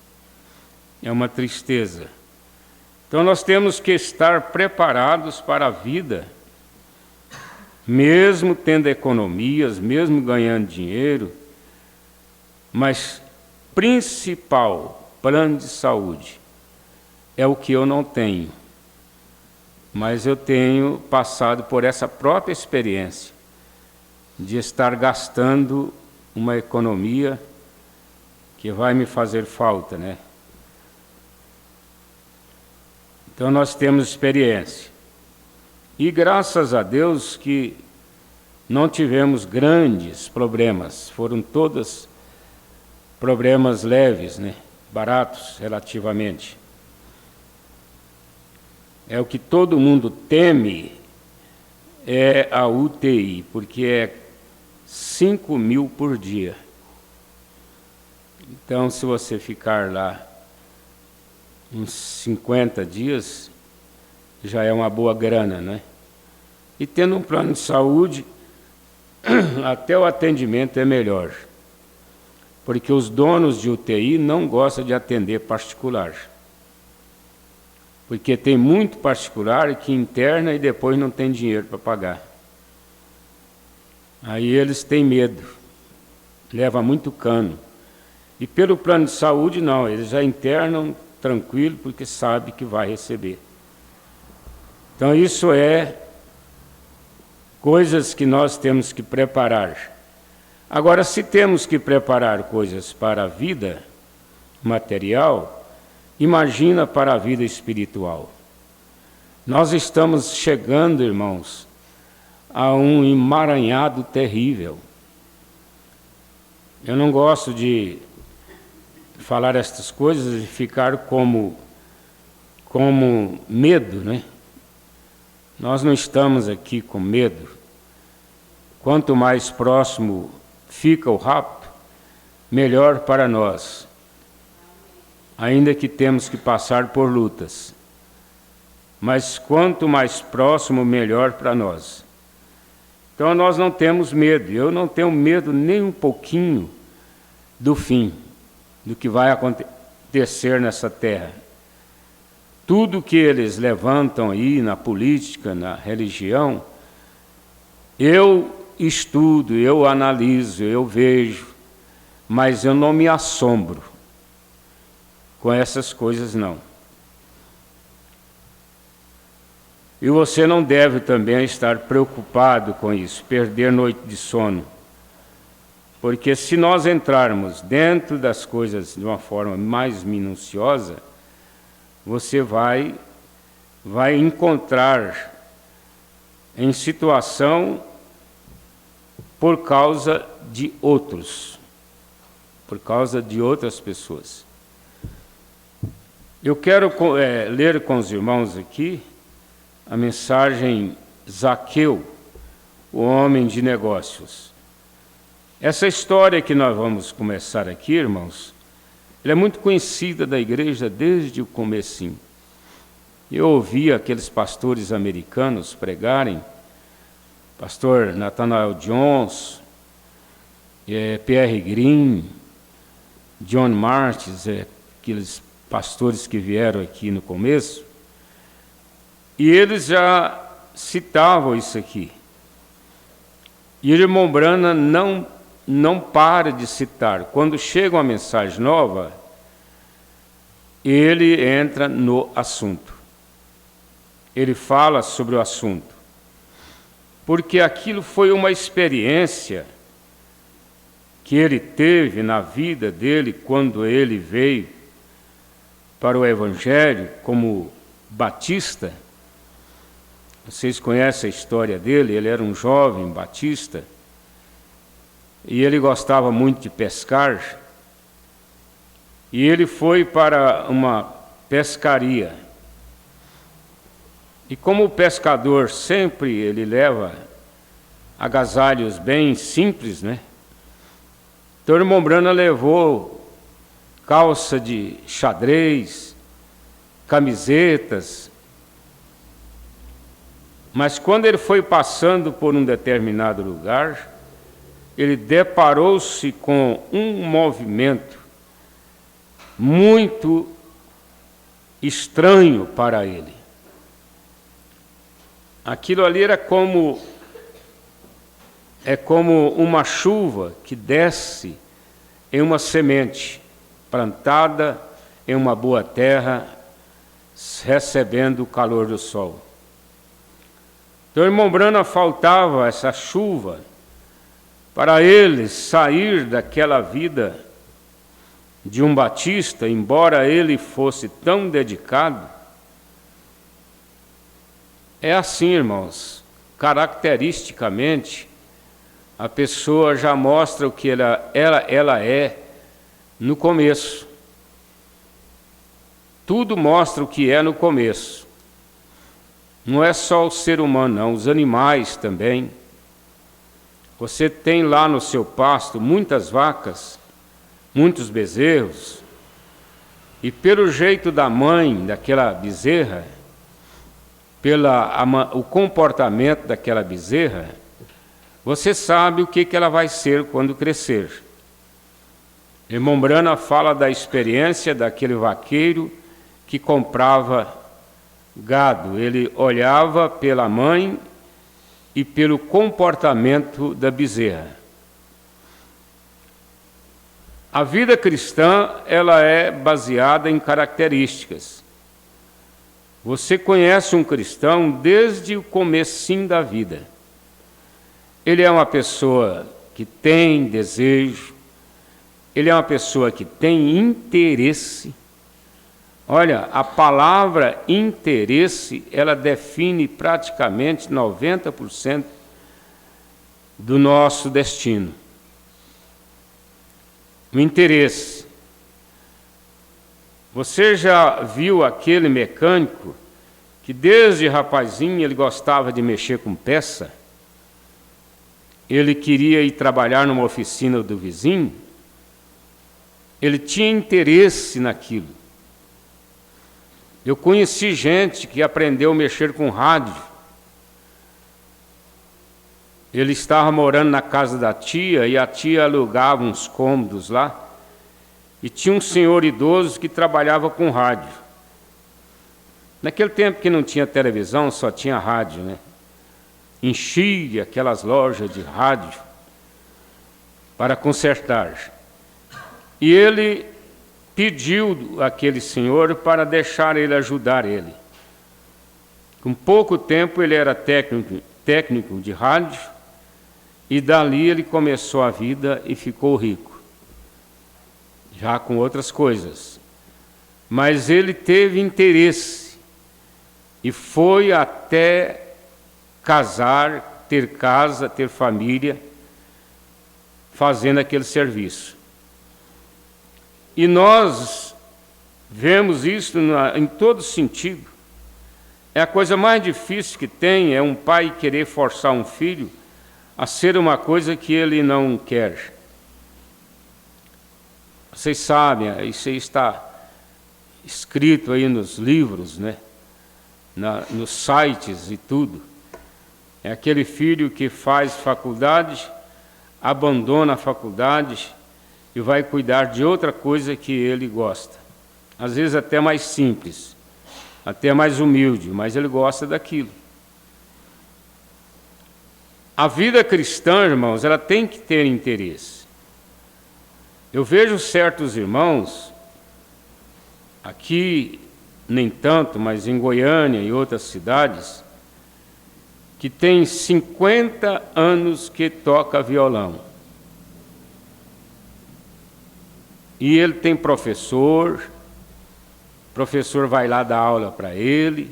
E: É uma tristeza. Então nós temos que estar preparados para a vida, mesmo tendo economias, mesmo ganhando dinheiro, mas principal plano de saúde é o que eu não tenho. Mas eu tenho passado por essa própria experiência de estar gastando uma economia que vai me fazer falta, né? Então nós temos experiência. E graças a Deus que não tivemos grandes problemas, foram todos problemas leves, né? Baratos relativamente. É o que todo mundo teme, é a UTI, porque é 5.000 por dia. Então, se você ficar lá uns 50 dias, já é uma boa grana, né? E tendo um plano de saúde, até o atendimento é melhor. Porque os donos de UTI não gostam de atender particular. Porque tem muito particular que interna e depois não tem dinheiro para pagar. Aí eles têm medo, leva muito cano. E pelo plano de saúde, não, eles já internam tranquilo, porque sabe que vai receber. Então isso é coisas que nós temos que preparar. Agora, se temos que preparar coisas para a vida material, imagina para a vida espiritual. Nós estamos chegando, irmãos, a um emaranhado terrível. Eu não gosto de falar estas coisas e ficar como medo, né? Nós não estamos aqui com medo. Quanto mais próximo fica o rapto, melhor para nós. Ainda que temos que passar por lutas. Mas quanto mais próximo, melhor para nós. Então nós não temos medo, eu não tenho medo nem um pouquinho do fim, do que vai acontecer nessa terra. Tudo que eles levantam aí na política, na religião, eu estudo, eu analiso, eu vejo, mas eu não me assombro com essas coisas, não. E você não deve também estar preocupado com isso, perder noite de sono. Porque se nós entrarmos dentro das coisas de uma forma mais minuciosa, você vai encontrar em situação por causa de outros, por causa de outras pessoas. Eu quero ler com os irmãos aqui a mensagem Zaqueu, o homem de negócios. Essa história que nós vamos começar aqui, irmãos, ela é muito conhecida da igreja desde o comecinho. Eu ouvi aqueles pastores americanos pregarem, pastor Nathanael Jones, Pierre Green, John Martins, aqueles pastores que vieram aqui no começo, e eles já citavam isso aqui. E o irmão Branham não para de citar. Quando chega uma mensagem nova, ele entra no assunto. Ele fala sobre o assunto. Porque aquilo foi uma experiência que ele teve na vida dele quando ele veio para o Evangelho como batista. Vocês conhecem a história dele, ele era um jovem batista, e ele gostava muito de pescar, e ele foi para uma pescaria. E como o pescador sempre ele leva agasalhos bem simples, né? Então o irmão Branham levou calça de xadrez, camisetas. Mas quando ele foi passando por um determinado lugar, ele deparou-se com um movimento muito estranho para ele. Aquilo ali era como uma chuva que desce em uma semente plantada em uma boa terra, recebendo o calor do sol. Então, irmão Branham, faltava essa chuva para ele sair daquela vida de um batista, embora ele fosse tão dedicado. É assim, irmãos, caracteristicamente, a pessoa já mostra o que ela é no começo. Tudo mostra o que é no começo. Não é só o ser humano, não, os animais também. Você tem lá no seu pasto muitas vacas, muitos bezerros, e pelo jeito da mãe daquela bezerra, o comportamento daquela bezerra, você sabe o que ela vai ser quando crescer. Irmão Branham fala da experiência daquele vaqueiro que comprava gado. Ele olhava pela mãe e pelo comportamento da bezerra. A vida cristã, ela é baseada em características. Você conhece um cristão desde o comecinho da vida. Ele é uma pessoa que tem desejo, ele é uma pessoa que tem interesse. Olha, a palavra interesse, ela define praticamente 90% do nosso destino. O interesse. Você já viu aquele mecânico que desde rapazinho ele gostava de mexer com peça? Ele queria ir trabalhar numa oficina do vizinho? Ele tinha interesse naquilo. Eu conheci gente que aprendeu a mexer com rádio. Ele estava morando na casa da tia e a tia alugava uns cômodos lá. E tinha um senhor idoso que trabalhava com rádio. Naquele tempo que não tinha televisão, só tinha rádio, né? Enchia aquelas lojas de rádio para consertar. E ele pediu àquele senhor para deixar ele ajudar ele. Com pouco tempo ele era técnico de rádio, e dali ele começou a vida e ficou rico, já com outras coisas. Mas ele teve interesse e foi até casar, ter casa, ter família, fazendo aquele serviço. E nós vemos isso em todo sentido. É a coisa mais difícil que tem, é um pai querer forçar um filho a ser uma coisa que ele não quer. Vocês sabem, isso aí está escrito aí nos livros, né? nos sites e tudo. É aquele filho que faz faculdade, abandona a faculdade e vai cuidar de outra coisa que ele gosta. Às vezes até mais simples, até mais humilde, mas ele gosta daquilo. A vida cristã, irmãos, ela tem que ter interesse. Eu vejo certos irmãos, aqui nem tanto, mas em Goiânia e outras cidades, que tem 50 anos que toca violão. E ele tem professor vai lá dar aula para ele,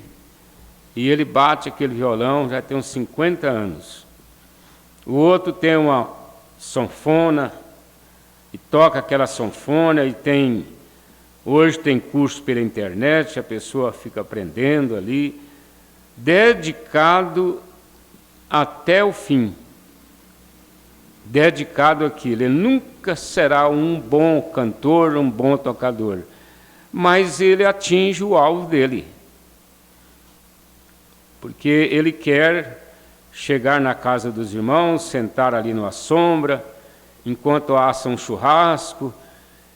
E: e ele bate aquele violão, já tem uns 50 anos. O outro tem uma sanfona, e toca aquela sanfona, e hoje tem curso pela internet, a pessoa fica aprendendo ali, dedicado até o fim, dedicado àquilo. Ele nunca será um bom cantor, um bom tocador, mas ele atinge o alvo dele, porque ele quer chegar na casa dos irmãos, sentar ali numa sombra, enquanto assa um churrasco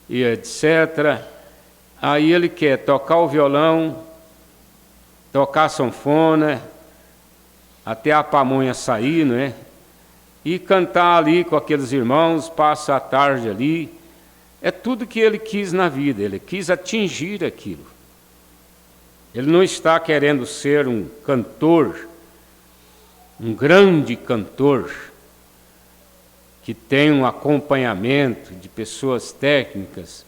E: e etc. Aí ele quer tocar o violão, tocar a sanfona, até a pamonha sair, não é? E cantar ali com aqueles irmãos, passa a tarde ali. É tudo que ele quis na vida, ele quis atingir aquilo. Ele não está querendo ser um cantor, um grande cantor, que tem um acompanhamento de pessoas técnicas.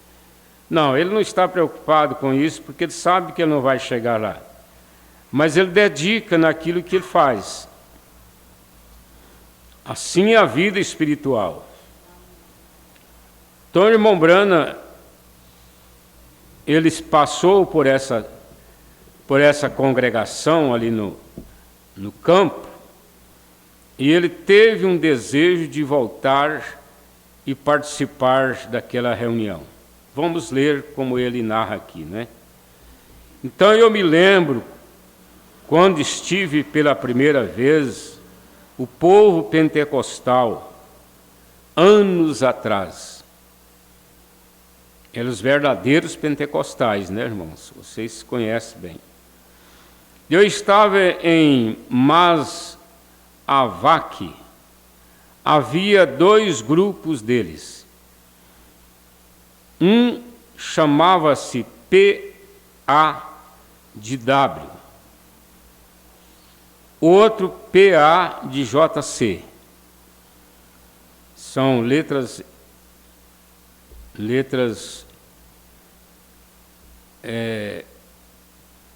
E: Não, ele não está preocupado com isso, porque ele sabe que ele não vai chegar lá. Mas ele dedica naquilo que ele faz. Assim é a vida espiritual. Então, o irmão Brana, ele passou por essa congregação ali no campo, e ele teve um desejo de voltar e participar daquela reunião. Vamos ler como ele narra aqui, né? Então eu me lembro, quando estive pela primeira vez, o povo pentecostal, anos atrás, eram os verdadeiros pentecostais, né, irmãos? Vocês conhecem bem. Eu estava em Masavaque, havia 2 grupos deles. Um chamava-se PA-de-W, outro PA-de-JC. São letras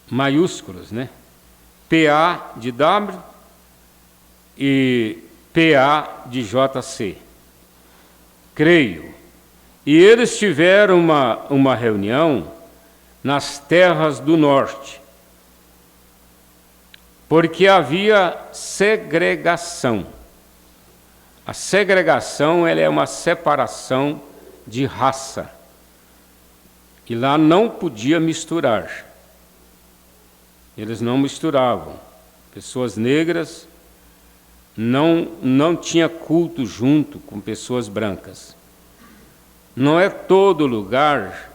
E: maiúsculas, né? PA-de-W e PA-de-JC, creio. E eles tiveram uma reunião nas terras do norte, porque havia segregação. A segregação, ela é uma separação de raça, e lá não podia misturar. Eles não misturavam. Pessoas negras não tinha culto junto com pessoas brancas. Não é todo lugar,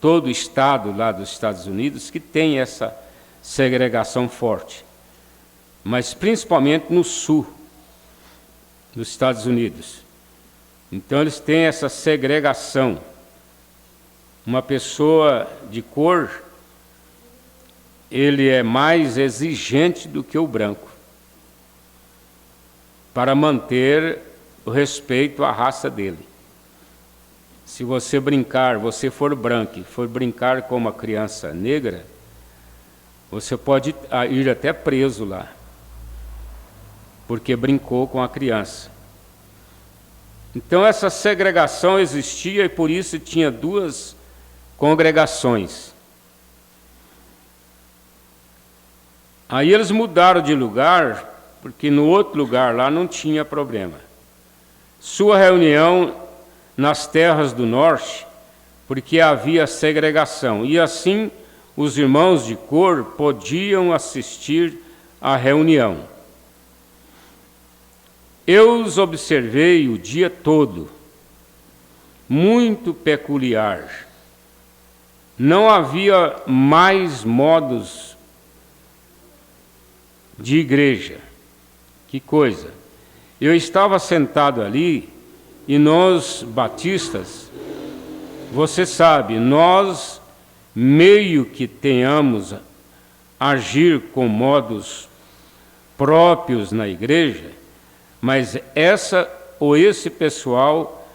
E: todo estado lá dos Estados Unidos que tem essa segregação forte, mas principalmente no sul dos Estados Unidos. Então eles têm essa segregação. Uma pessoa de cor, ele é mais exigente do que o branco, para manter o respeito à raça dele. Se você for branco e for brincar com uma criança negra, você pode ir até preso lá, porque brincou com a criança. Então essa segregação existia e por isso tinha 2 congregações. Aí eles mudaram de lugar, porque no outro lugar lá não tinha problema. Sua reunião nas terras do norte, porque havia segregação. E assim os irmãos de cor podiam assistir à reunião. Eu os observei o dia todo, muito peculiar. Não havia mais modos de igreja. Que coisa! Eu estava sentado ali e nós, batistas, você sabe, nós meio que tenhamos agir com modos próprios na igreja, mas essa ou esse pessoal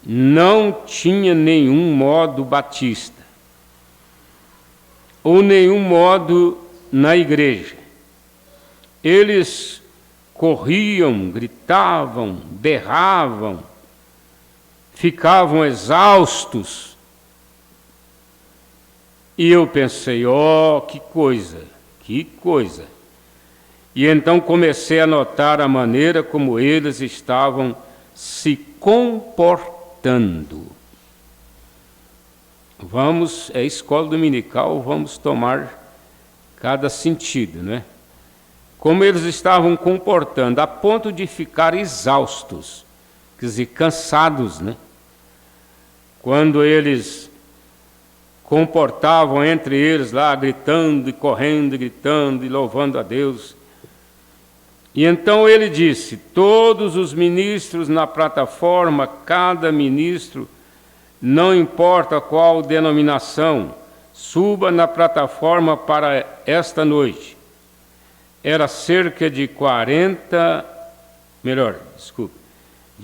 E: não tinha nenhum modo batista, ou nenhum modo na igreja. Eles corriam, gritavam, berravam, ficavam exaustos. E eu pensei, que coisa, que coisa. E então comecei a notar a maneira como eles estavam se comportando. É escola dominical, vamos tomar cada sentido, né? Como eles estavam comportando, a ponto de ficar exaustos, quer dizer, cansados, né? Quando eles comportavam entre eles lá, gritando e correndo, gritando e louvando a Deus. E então ele disse, todos os ministros na plataforma, cada ministro, não importa qual denominação, suba na plataforma para esta noite. Era cerca de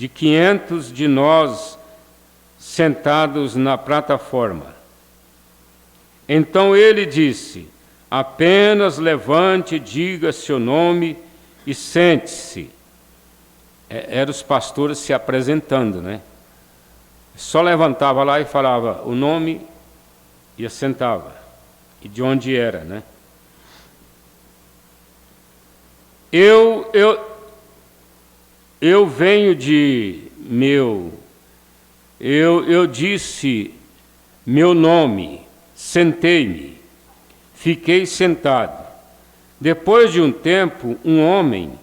E: 500 de nós sentados na plataforma. Então ele disse, apenas levante, diga seu nome e sente-se. Eram os pastores se apresentando, né? Só levantava lá e falava o nome e assentava. E de onde era, né? Eu venho eu disse meu nome, sentei-me, fiquei sentado. Depois de um tempo, um homem,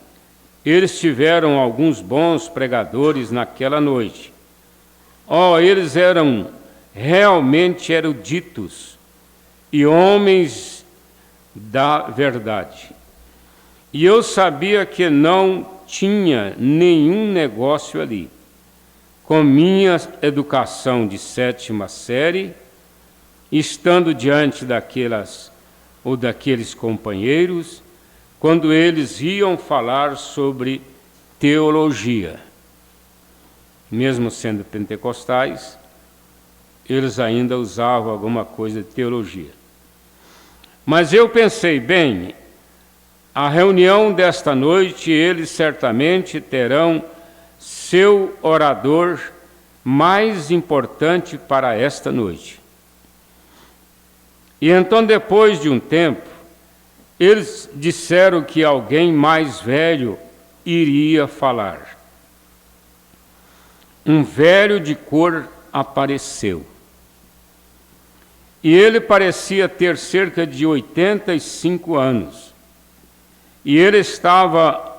E: eles tiveram alguns bons pregadores naquela noite. Eles eram realmente eruditos e homens da verdade. E eu sabia que não tinha nenhum negócio ali. Com minha educação de 7ª série, estando diante daqueles companheiros, quando eles iam falar sobre teologia. Mesmo sendo pentecostais, eles ainda usavam alguma coisa de teologia. Mas eu pensei, bem, a reunião desta noite, eles certamente terão seu orador mais importante para esta noite. E então, depois de um tempo, eles disseram que alguém mais velho iria falar. Um velho de cor apareceu. E ele parecia ter cerca de 85 anos. E ele estava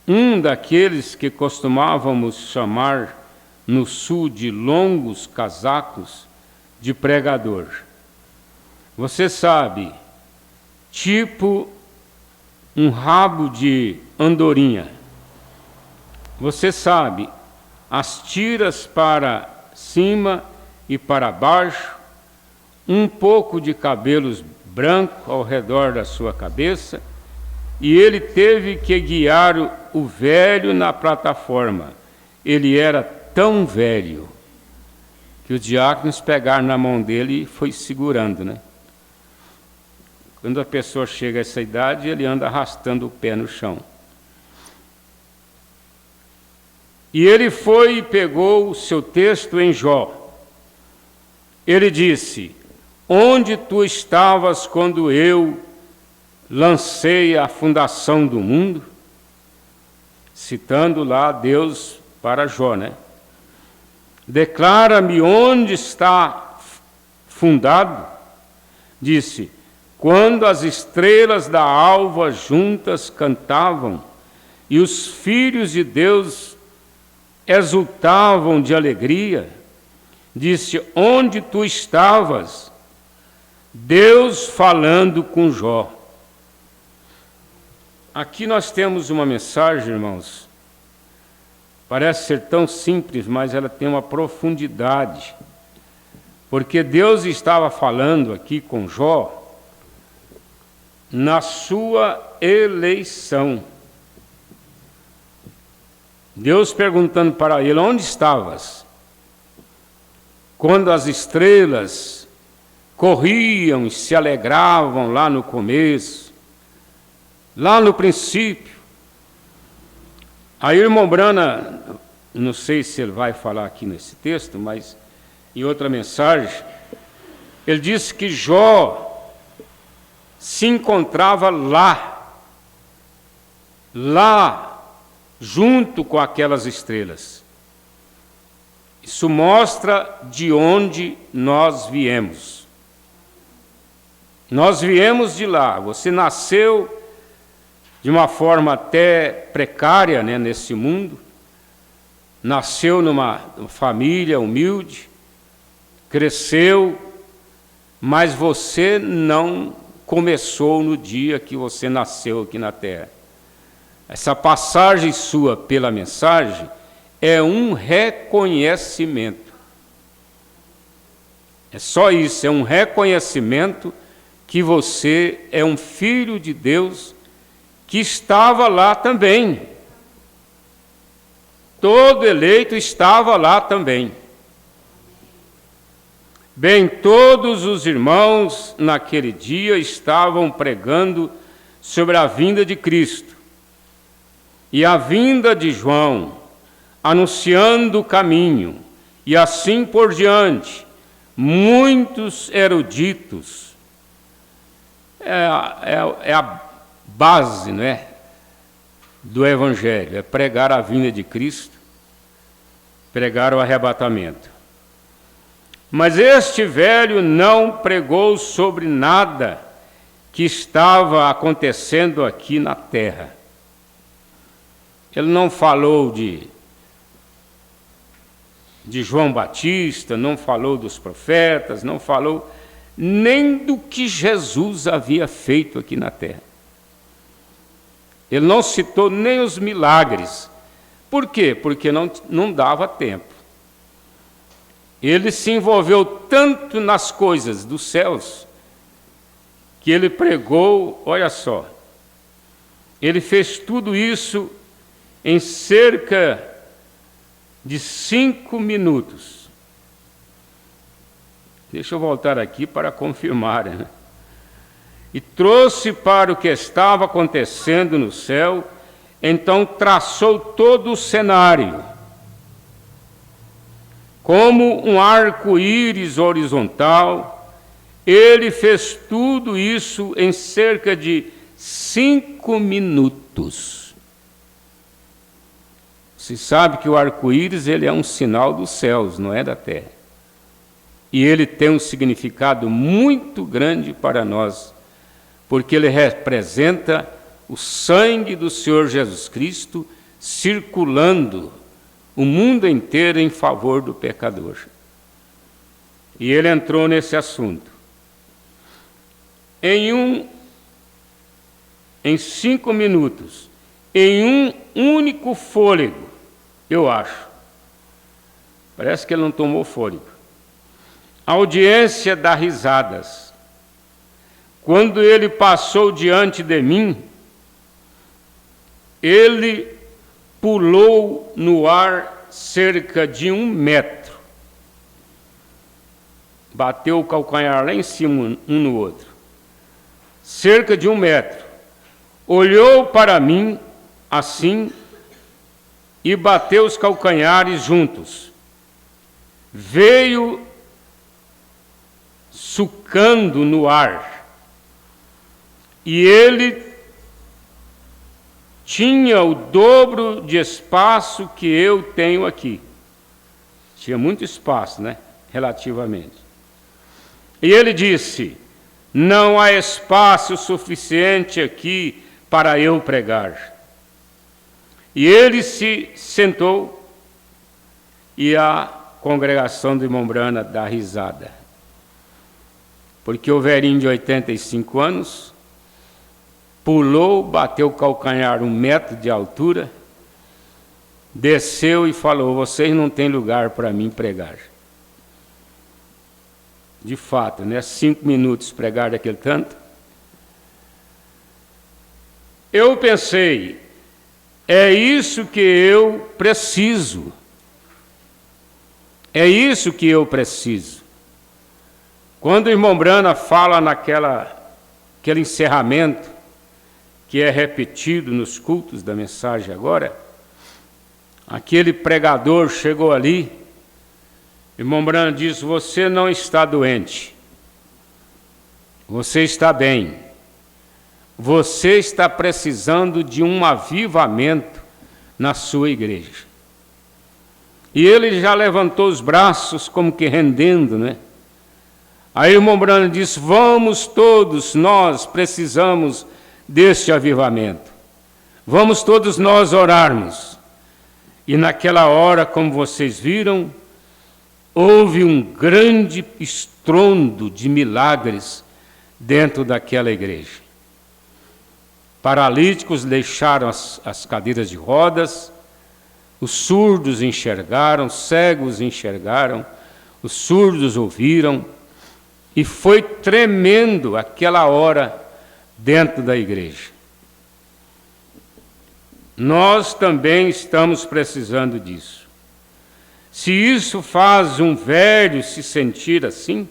E: um daqueles que costumávamos chamar no sul de longos casacos de pregador. Você sabe, tipo um rabo de andorinha. Você sabe, as tiras para cima e para baixo, um pouco de cabelos brancos ao redor da sua cabeça, e ele teve que guiar o velho na plataforma. Ele era tão velho que os diáconos pegaram na mão dele e foi segurando, né? Quando a pessoa chega a essa idade, ele anda arrastando o pé no chão. E ele foi e pegou o seu texto em Jó. Ele disse, onde tu estavas quando eu lancei a fundação do mundo? Citando lá Deus para Jó, né? Declara-me onde está fundado, disse: quando as estrelas da alva juntas cantavam e os filhos de Deus exultavam de alegria, disse: onde tu estavas? Deus falando com Jó. Aqui nós temos uma mensagem, irmãos, parece ser tão simples, mas ela tem uma profundidade, porque Deus estava falando aqui com Jó na sua eleição. Deus perguntando para ele: onde estavas? Quando as estrelas corriam e se alegravam lá no começo, lá no princípio. Aí o irmão Brana, não sei se ele vai falar aqui nesse texto, mas em outra mensagem, ele disse que Jó se encontrava lá, junto com aquelas estrelas. Isso mostra de onde nós viemos. Nós viemos de lá. Você nasceu de uma forma até precária, né, nesse mundo. Nasceu numa família humilde, cresceu, mas você não começou no dia que você nasceu aqui na terra. Essa passagem sua pela mensagem é um reconhecimento. É só isso, é um reconhecimento que você é um filho de Deus que estava lá também. Todo eleito estava lá também. Bem, todos os irmãos naquele dia estavam pregando sobre a vinda de Cristo. E a vinda de João, anunciando o caminho, e assim por diante. Muitos eruditos. É a base, não é, do Evangelho, é pregar a vinda de Cristo, pregar o arrebatamento. Mas este velho não pregou sobre nada que estava acontecendo aqui na terra. Ele não falou de João Batista, não falou dos profetas, não falou nem do que Jesus havia feito aqui na terra. Ele não citou nem os milagres. Por quê? Porque não dava tempo. Ele se envolveu tanto nas coisas dos céus que ele pregou, olha só, ele fez tudo isso em cerca de 5 minutos. Deixa eu voltar aqui para confirmar, né? E trouxe para o que estava acontecendo no céu, então traçou todo o cenário, como um arco-íris horizontal. Ele fez tudo isso em cerca de 5 minutos. Você sabe que o arco-íris ele é um sinal dos céus, não é da terra. E ele tem um significado muito grande para nós, porque ele representa o sangue do Senhor Jesus Cristo circulando o mundo inteiro em favor do pecador. E ele entrou nesse assunto. Em 5 minutos, em um único fôlego, eu acho. Parece que ele não tomou fôlego. A audiência dá risadas. Quando ele passou diante de mim, ele pulou no ar cerca de 1 metro. Bateu o calcanhar lá em cima, um no outro. Cerca de 1 metro. Olhou para mim, assim, e bateu os calcanhares juntos. Veio sucando no ar. E ele tinha o dobro de espaço que eu tenho aqui. Tinha muito espaço, né? Relativamente. E ele disse: não há espaço suficiente aqui para eu pregar. E ele se sentou e a congregação do irmão Brana dá risada. Porque o velhinho de 85 anos pulou, bateu o calcanhar 1 metro de altura, desceu e falou: vocês não têm lugar para mim pregar. De fato, 5 minutos pregar daquele tanto. Eu pensei, é isso que eu preciso. É isso que eu preciso. Quando o irmão Brana fala aquele encerramento, que é repetido nos cultos da mensagem agora, aquele pregador chegou ali, irmão Brana diz: você não está doente, você está bem, você está precisando de um avivamento na sua igreja. E ele já levantou os braços como que rendendo, né? Aí o irmão Brana disse: vamos todos, nós precisamos deste avivamento. Vamos todos nós orarmos. E naquela hora, como vocês viram, houve um grande estrondo de milagres dentro daquela igreja. Paralíticos deixaram as cadeiras de rodas, os surdos enxergaram, cegos enxergaram, os surdos ouviram, e foi tremendo aquela hora dentro da igreja. Nós também estamos precisando disso. Se isso faz um velho se sentir assim,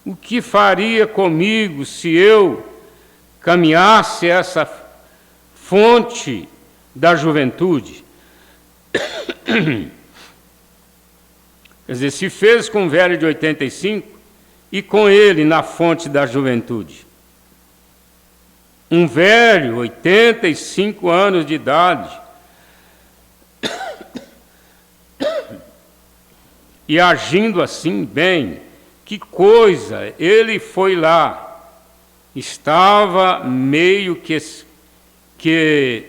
E: o que faria comigo se eu caminhasse essa fonte da juventude? Quer dizer, se fez com um velho de 85 e com ele na fonte da juventude. Um velho, 85 anos de idade, e agindo assim bem, que coisa, ele foi lá, estava meio que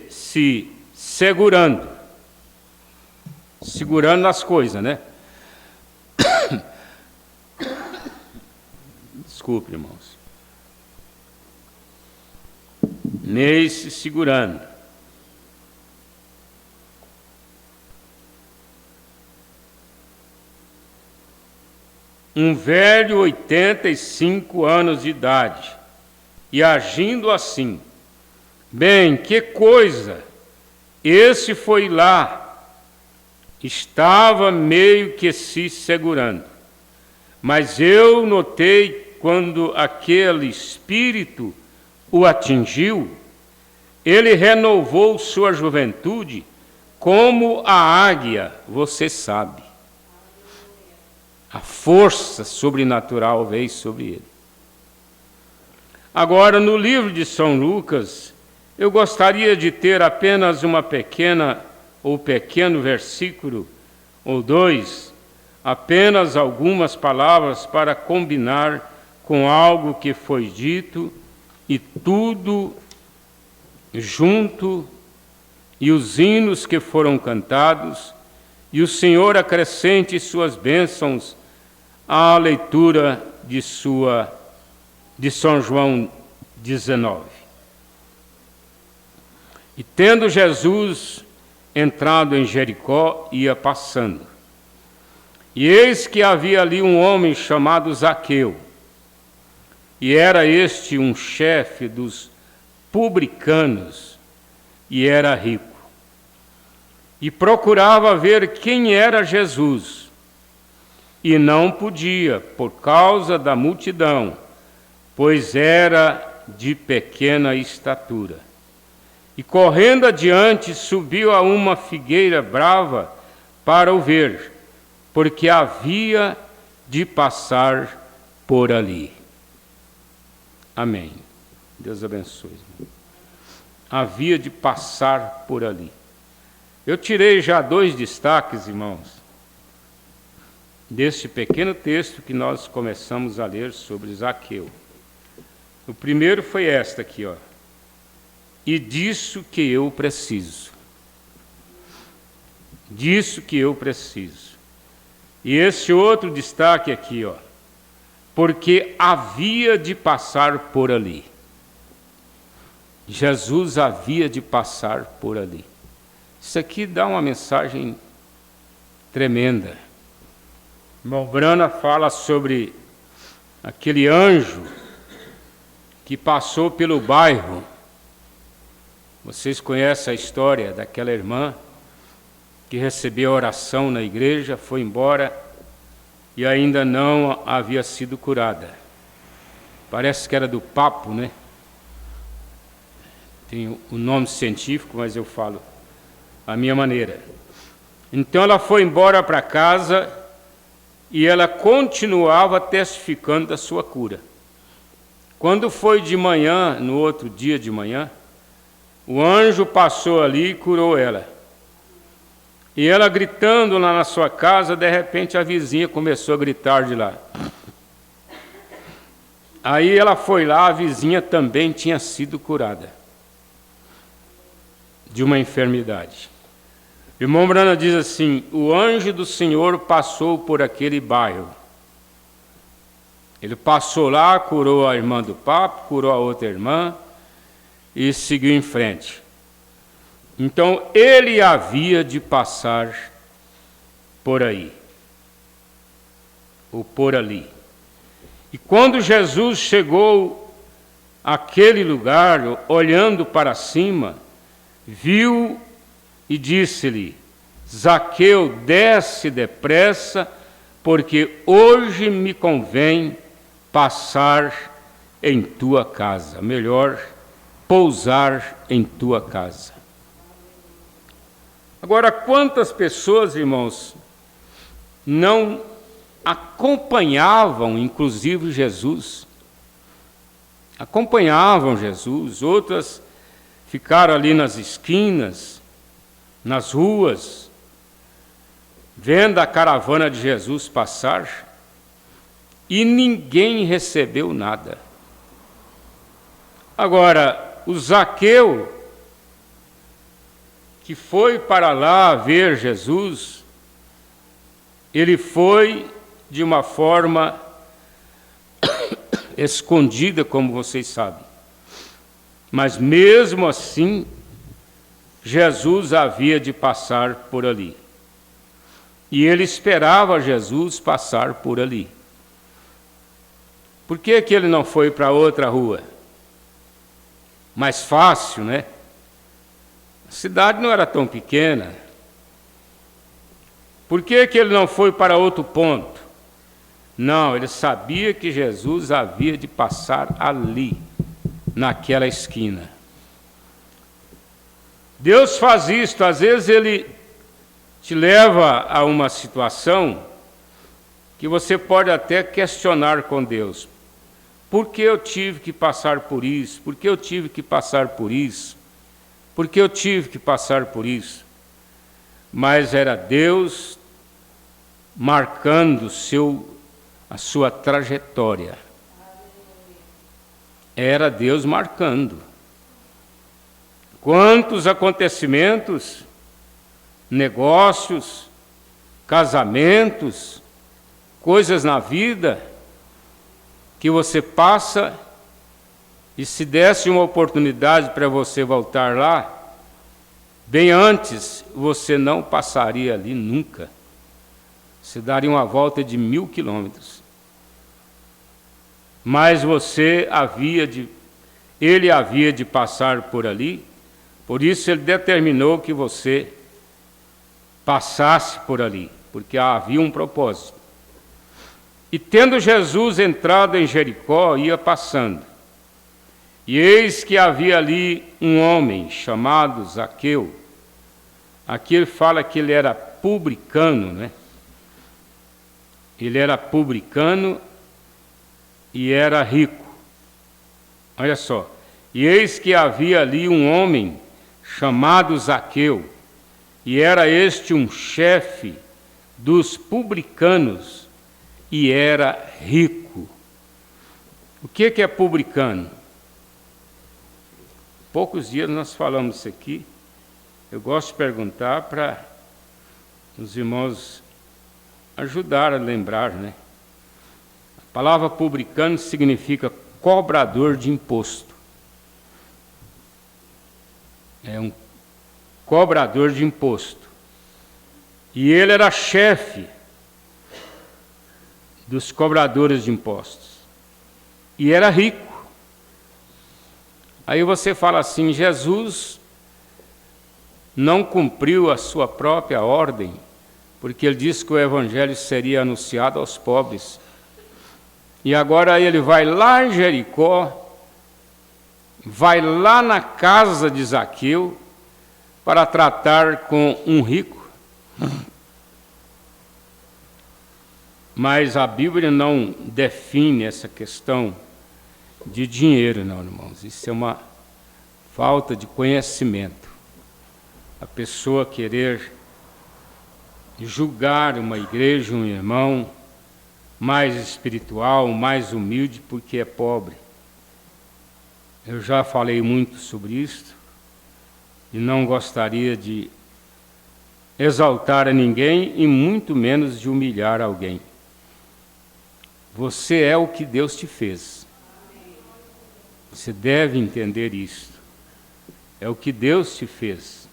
E: se segurando as coisas, né? Desculpe, irmãos. Meio se segurando. Um velho, 85 anos de idade, e agindo assim. Bem, que coisa! Esse foi lá, estava meio que se segurando. Mas eu notei, quando aquele espírito o atingiu, ele renovou sua juventude como a águia, você sabe. A força sobrenatural veio sobre ele. Agora, no livro de São Lucas, eu gostaria de ter apenas uma pequeno versículo ou 2, apenas algumas palavras para combinar com algo que foi dito, e tudo junto, e os hinos que foram cantados, e o Senhor acrescente suas bênçãos à leitura de São João 19. E tendo Jesus entrado em Jericó, ia passando. E eis que havia ali um homem chamado Zaqueu, e era este um chefe dos publicanos, e era rico. E procurava ver quem era Jesus, e não podia, por causa da multidão, pois era de pequena estatura. E correndo adiante, subiu a uma figueira brava para o ver, porque havia de passar por ali. Amém. Deus abençoe. Havia de passar por ali. Eu tirei já 2 destaques, irmãos, deste pequeno texto que nós começamos a ler sobre Zaqueu. O primeiro foi esta aqui, ó. E disso que eu preciso. Disso que eu preciso. E esse outro destaque aqui, ó. Porque havia de passar por ali. Jesus havia de passar por ali. Isso aqui dá uma mensagem tremenda. Irmão Brana fala sobre aquele anjo que passou pelo bairro. Vocês conhecem a história daquela irmã que recebeu a oração na igreja, foi embora e ainda não havia sido curada. Parece que era do papo, né? Tem o nome científico, mas eu falo a minha maneira. Então ela foi embora para casa e ela continuava testificando da sua cura. Quando foi de manhã, no outro dia de manhã, o anjo passou ali e curou ela. E ela gritando lá na sua casa, de repente a vizinha começou a gritar de lá. Aí ela foi lá, a vizinha também tinha sido curada de uma enfermidade. O irmão Brana diz assim: o anjo do Senhor passou por aquele bairro. Ele passou lá, curou a irmã do papo, curou a outra irmã e seguiu em frente. Então, ele havia de passar por aí, ou por ali. E quando Jesus chegou àquele lugar, olhando para cima, viu e disse-lhe: Zaqueu, desce depressa, porque hoje me convém passar em tua casa. Melhor, pousar em tua casa. Agora, quantas pessoas, irmãos, não acompanhavam, inclusive, Jesus? Acompanhavam Jesus, outras ficaram ali nas esquinas, nas ruas, vendo a caravana de Jesus passar, e ninguém recebeu nada. Agora, o Zaqueu, que foi para lá ver Jesus, ele foi de uma forma escondida, como vocês sabem. Mas mesmo assim, Jesus havia de passar por ali. E ele esperava Jesus passar por ali. Por que que ele não foi para outra rua? Mais fácil, né? A cidade não era tão pequena. Por que que ele não foi para outro ponto? Não, ele sabia que Jesus havia de passar ali, naquela esquina. Deus faz isto, às vezes ele te leva a uma situação que você pode até questionar com Deus. Por que eu tive que passar por isso? Por que eu tive que passar por isso? Por que eu tive que passar por isso? Mas era Deus marcando a sua trajetória. Era Deus marcando. Quantos acontecimentos, negócios, casamentos, coisas na vida que você passa, e se desse uma oportunidade para você voltar lá, bem antes você não passaria ali nunca. Você daria uma volta de 1000 quilômetros. Mas ele havia de passar por ali, por isso ele determinou que você passasse por ali, porque havia um propósito. E tendo Jesus entrado em Jericó, ia passando. E eis que havia ali um homem chamado Zaqueu. Aqui ele fala que ele era publicano, né? Ele era publicano e era rico. Olha só. E eis que havia ali um homem chamado Zaqueu, e era este um chefe dos publicanos, e era rico. O que é publicano? Poucos dias nós falamos isso aqui. Eu gosto de perguntar para os irmãos ajudar a lembrar, né? A palavra publicano significa cobrador de imposto. É um cobrador de imposto. E ele era chefe dos cobradores de impostos. E era rico. Aí você fala assim, Jesus não cumpriu a sua própria ordem, porque ele disse que o evangelho seria anunciado aos pobres. E agora ele vai lá em Jericó, vai lá na casa de Zaqueu para tratar com um rico. Mas a Bíblia não define essa questão de dinheiro, não, irmãos. Isso é uma falta de conhecimento. A pessoa querer julgar uma igreja, um irmão mais espiritual, mais humilde, porque é pobre. Eu já falei muito sobre isso e não gostaria de exaltar a ninguém e muito menos de humilhar alguém. Você é o que Deus te fez. Você deve entender isso. É o que Deus te fez.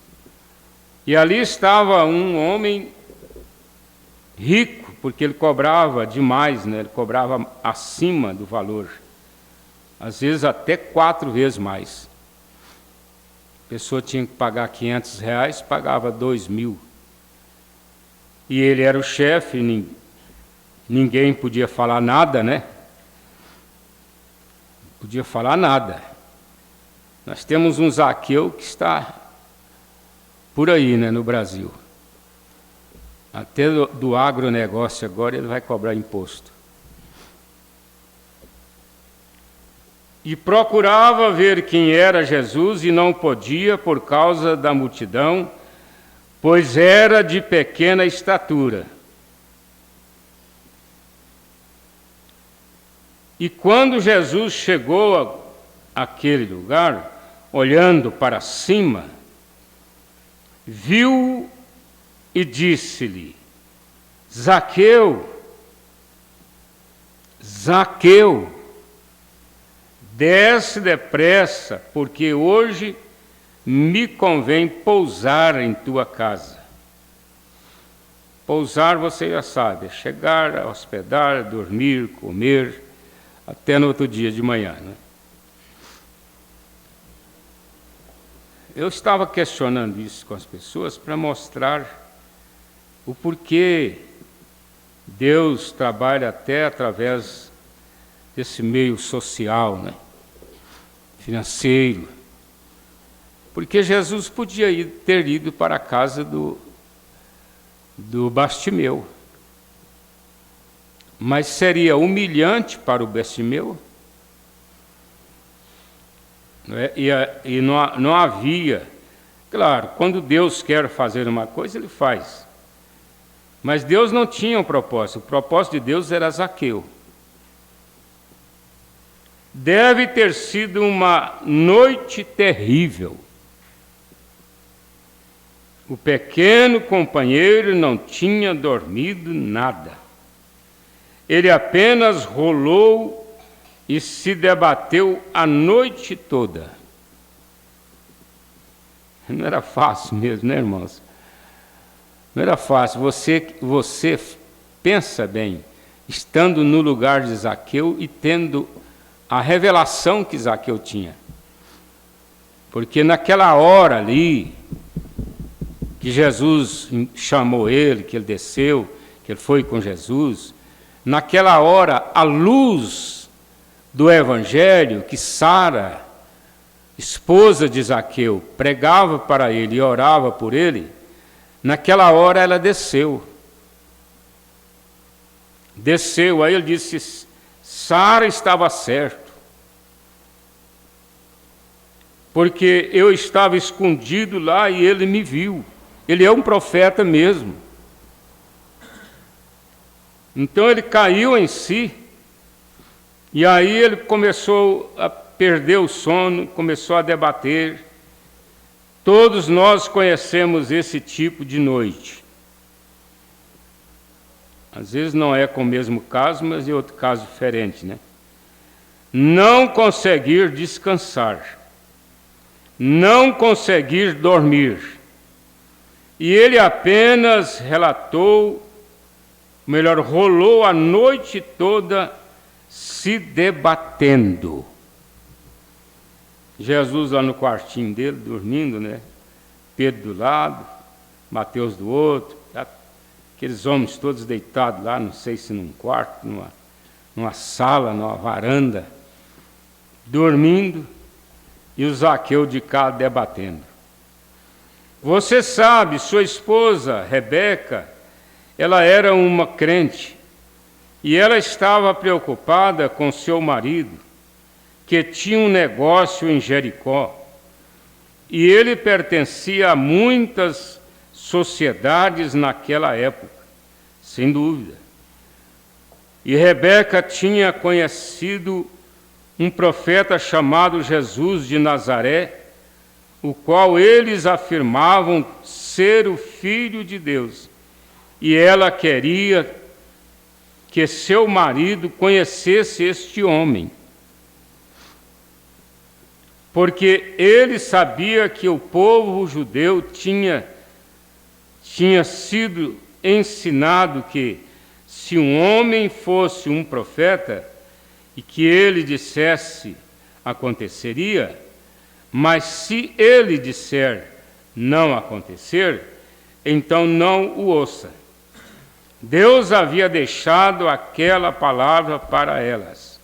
E: E ali estava um homem rico, porque ele cobrava demais, né? Ele cobrava acima do valor. Às vezes até 4 vezes mais. A pessoa tinha que pagar R$500, pagava 2.000. E ele era o chefe, ninguém podia falar nada, né? Podia falar nada. Nós temos um Zaqueu que está por aí, né, no Brasil. Até do agronegócio agora ele vai cobrar imposto. E procurava ver quem era Jesus e não podia por causa da multidão, pois era de pequena estatura. E quando Jesus chegou àquele lugar, olhando para cima, viu e disse-lhe: Zaqueu, Zaqueu, desce depressa, porque hoje me convém pousar em tua casa. Pousar, você já sabe, é chegar, hospedar, dormir, comer, até no outro dia de manhã, né? Eu estava questionando isso com as pessoas para mostrar o porquê Deus trabalha até através desse meio social, né? Financeiro. Porque Jesus podia ter ido para a casa do Bastimeu. Mas seria humilhante para o Bastimeu. E não havia. Claro, quando Deus quer fazer uma coisa, Ele faz. Mas Deus não tinha um propósito. O propósito de Deus era Zaqueu. Deve ter sido uma noite terrível. O pequeno companheiro não tinha dormido nada. Ele apenas rolou e se debateu a noite toda. Não era fácil mesmo, né, irmãos? Não era fácil. Você pensa bem, estando no lugar de Zaqueu e tendo a revelação que Zaqueu tinha. Porque naquela hora ali, que Jesus chamou ele, que ele desceu, que ele foi com Jesus, naquela hora, a luz do Evangelho, que Sara, esposa de Zaqueu, pregava para ele e orava por ele, naquela hora ela desceu. Desceu, aí ele disse: Sara estava certo, porque eu estava escondido lá e ele me viu. Ele é um profeta mesmo. Então ele caiu em si E aí ele começou a perder o sono, começou a debater. Todos nós conhecemos esse tipo de noite. Às vezes não é com o mesmo caso, mas é outro caso diferente, né? Não conseguir descansar, não conseguir dormir. E ele apenas relatou, melhor, rolou a noite toda se debatendo. Jesus lá no quartinho dele, dormindo, né? Pedro do lado, Mateus do outro, aqueles homens todos deitados lá, não sei se num quarto, numa sala, numa varanda, dormindo, e o Zaqueu de cá debatendo. Você sabe, sua esposa, Rebeca, ela era uma crente, e ela estava preocupada com seu marido, que tinha um negócio em Jericó, e ele pertencia a muitas sociedades naquela época, sem dúvida. E Rebeca tinha conhecido um profeta chamado Jesus de Nazaré, o qual eles afirmavam ser o Filho de Deus. E ela queria que seu marido conhecesse este homem, porque ele sabia que o povo judeu tinha sido ensinado que se um homem fosse um profeta e que ele dissesse, aconteceria, mas se ele disser não acontecer, então não o ouça. Deus havia deixado aquela palavra para elas,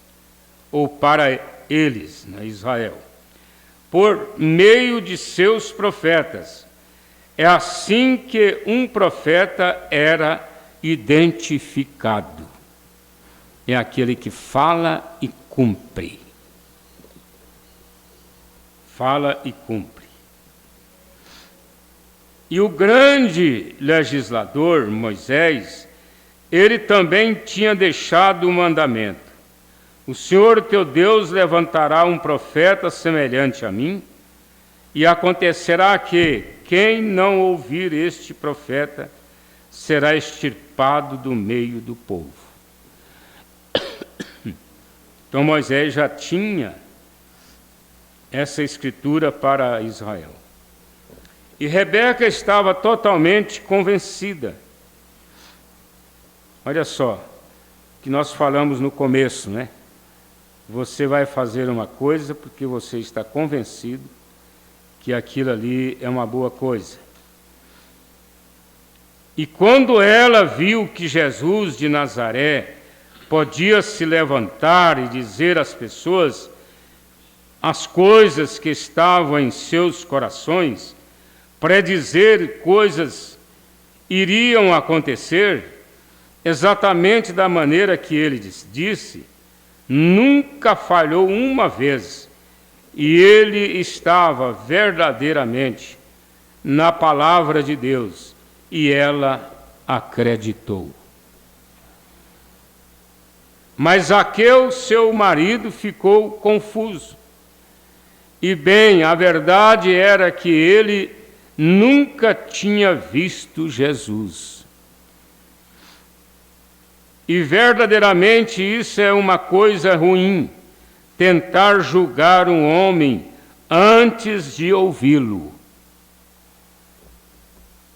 E: ou para eles, na Israel, por meio de seus profetas. É assim que um profeta era identificado. É aquele que fala e cumpre. Fala e cumpre. E o grande legislador, Moisés, ele também tinha deixado o mandamento: o Senhor teu Deus levantará um profeta semelhante a mim, e acontecerá que quem não ouvir este profeta será extirpado do meio do povo. Então Moisés já tinha essa escritura para Israel. E Rebeca estava totalmente convencida. Olha só, que nós falamos no começo, né? Você vai fazer uma coisa porque você está convencido que aquilo ali é uma boa coisa. E quando ela viu que Jesus de Nazaré podia se levantar e dizer às pessoas as coisas que estavam em seus corações, predizer coisas iriam acontecer exatamente da maneira que ele disse, nunca falhou uma vez, e ele estava verdadeiramente na palavra de Deus, e ela acreditou. Mas Zaqueu, seu marido, ficou confuso. E bem, a verdade era que ele nunca tinha visto Jesus. E verdadeiramente isso é uma coisa ruim, tentar julgar um homem antes de ouvi-lo.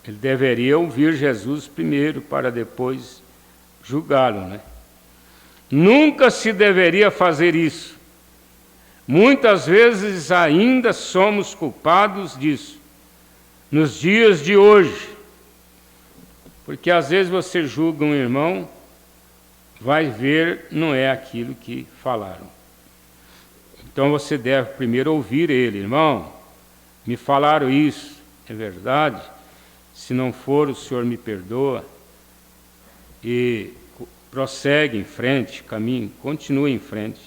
E: Ele deveria ouvir Jesus primeiro, para depois julgá-lo, né? Nunca se deveria fazer isso. Muitas vezes ainda somos culpados disso, nos dias de hoje. Porque às vezes você julga um irmão, vai ver, não é aquilo que falaram. Então você deve primeiro ouvir ele: irmão, me falaram isso, é verdade? Se não for, o Senhor me perdoa. E prossegue em frente, caminhe, continue em frente.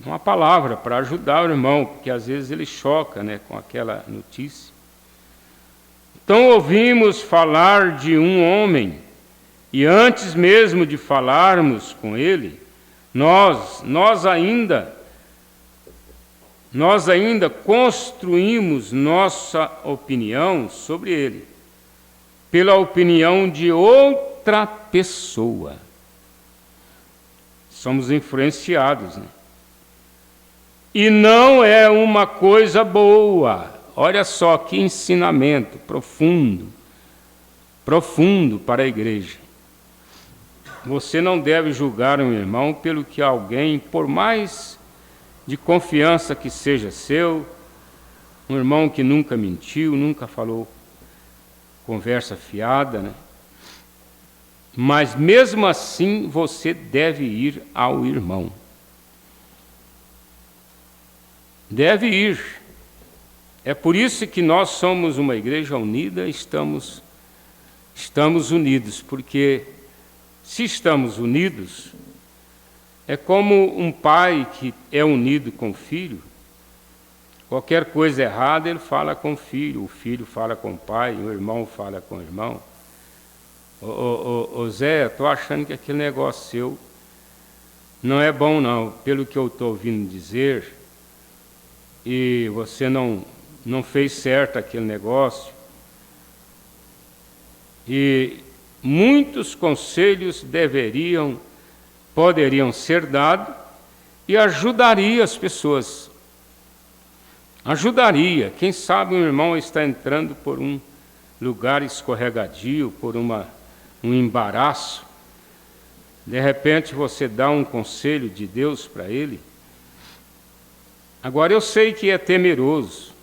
E: Uma palavra para ajudar o irmão, porque às vezes ele choca, né, com aquela notícia. Então ouvimos falar de um homem, e antes mesmo de falarmos com ele, Nós ainda construímos nossa opinião sobre ele, pela opinião de outra pessoa. Somos influenciados, né? E não é uma coisa boa. Olha só que ensinamento profundo para a igreja. Você não deve julgar um irmão pelo que alguém, por mais de confiança que seja seu, um irmão que nunca mentiu, nunca falou conversa fiada, né? Mas mesmo assim você deve ir ao irmão. Deve ir. É por isso que nós somos uma igreja unida, estamos unidos, porque se estamos unidos, é como um pai que é unido com o filho. Qualquer coisa errada, ele fala com o filho fala com o pai, o irmão fala com o irmão. Ô Zé, estou achando que aquele negócio seu não é bom não, pelo que eu estou ouvindo dizer, e você não fez certo aquele negócio. E muitos conselhos poderiam ser dados e ajudaria as pessoas. Ajudaria. Quem sabe um irmão está entrando por um lugar escorregadio, por um embaraço. De repente você dá um conselho de Deus para ele. Agora eu sei que é temeroso.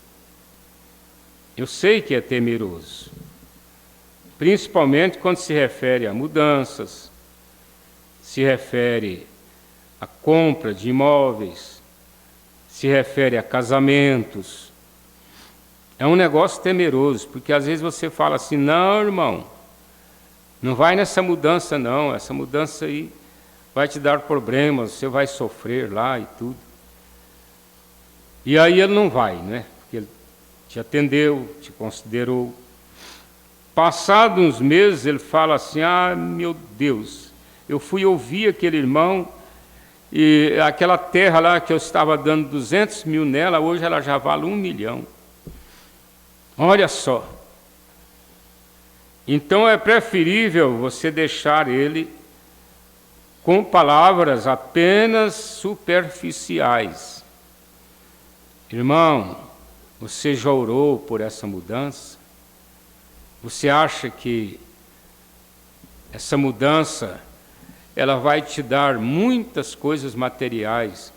E: Principalmente quando se refere a mudanças, se refere a compra de imóveis, se refere a casamentos. É um negócio temeroso, porque às vezes você fala assim, não, irmão, não vai nessa mudança não, essa mudança aí vai te dar problemas, você vai sofrer lá e tudo. E aí ele não vai, né? Porque ele te atendeu, te considerou. Passados uns meses, ele fala assim, meu Deus, eu fui ouvir aquele irmão, e aquela terra lá que eu estava dando 200 mil nela, hoje ela já vale 1 milhão. Olha só. Então é preferível você deixar ele com palavras apenas superficiais. Irmão, você já orou por essa mudança? Você acha que essa mudança ela vai te dar muitas coisas materiais,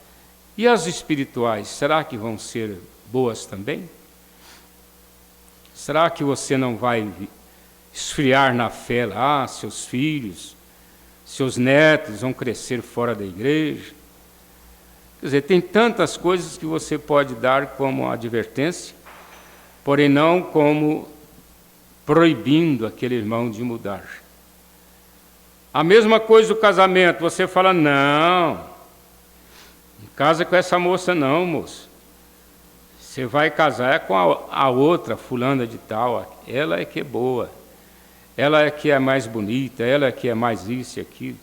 E: e as espirituais, será que vão ser boas também? Será que você não vai esfriar na fé lá, seus filhos, seus netos vão crescer fora da igreja? Quer dizer, tem tantas coisas que você pode dar como advertência, porém não como proibindo aquele irmão de mudar. A mesma coisa do casamento, você fala, não casa com essa moça não, moço. Você vai casar com a outra, fulana de tal, ela é que é boa, ela é que é mais bonita, ela é que é mais isso e aquilo.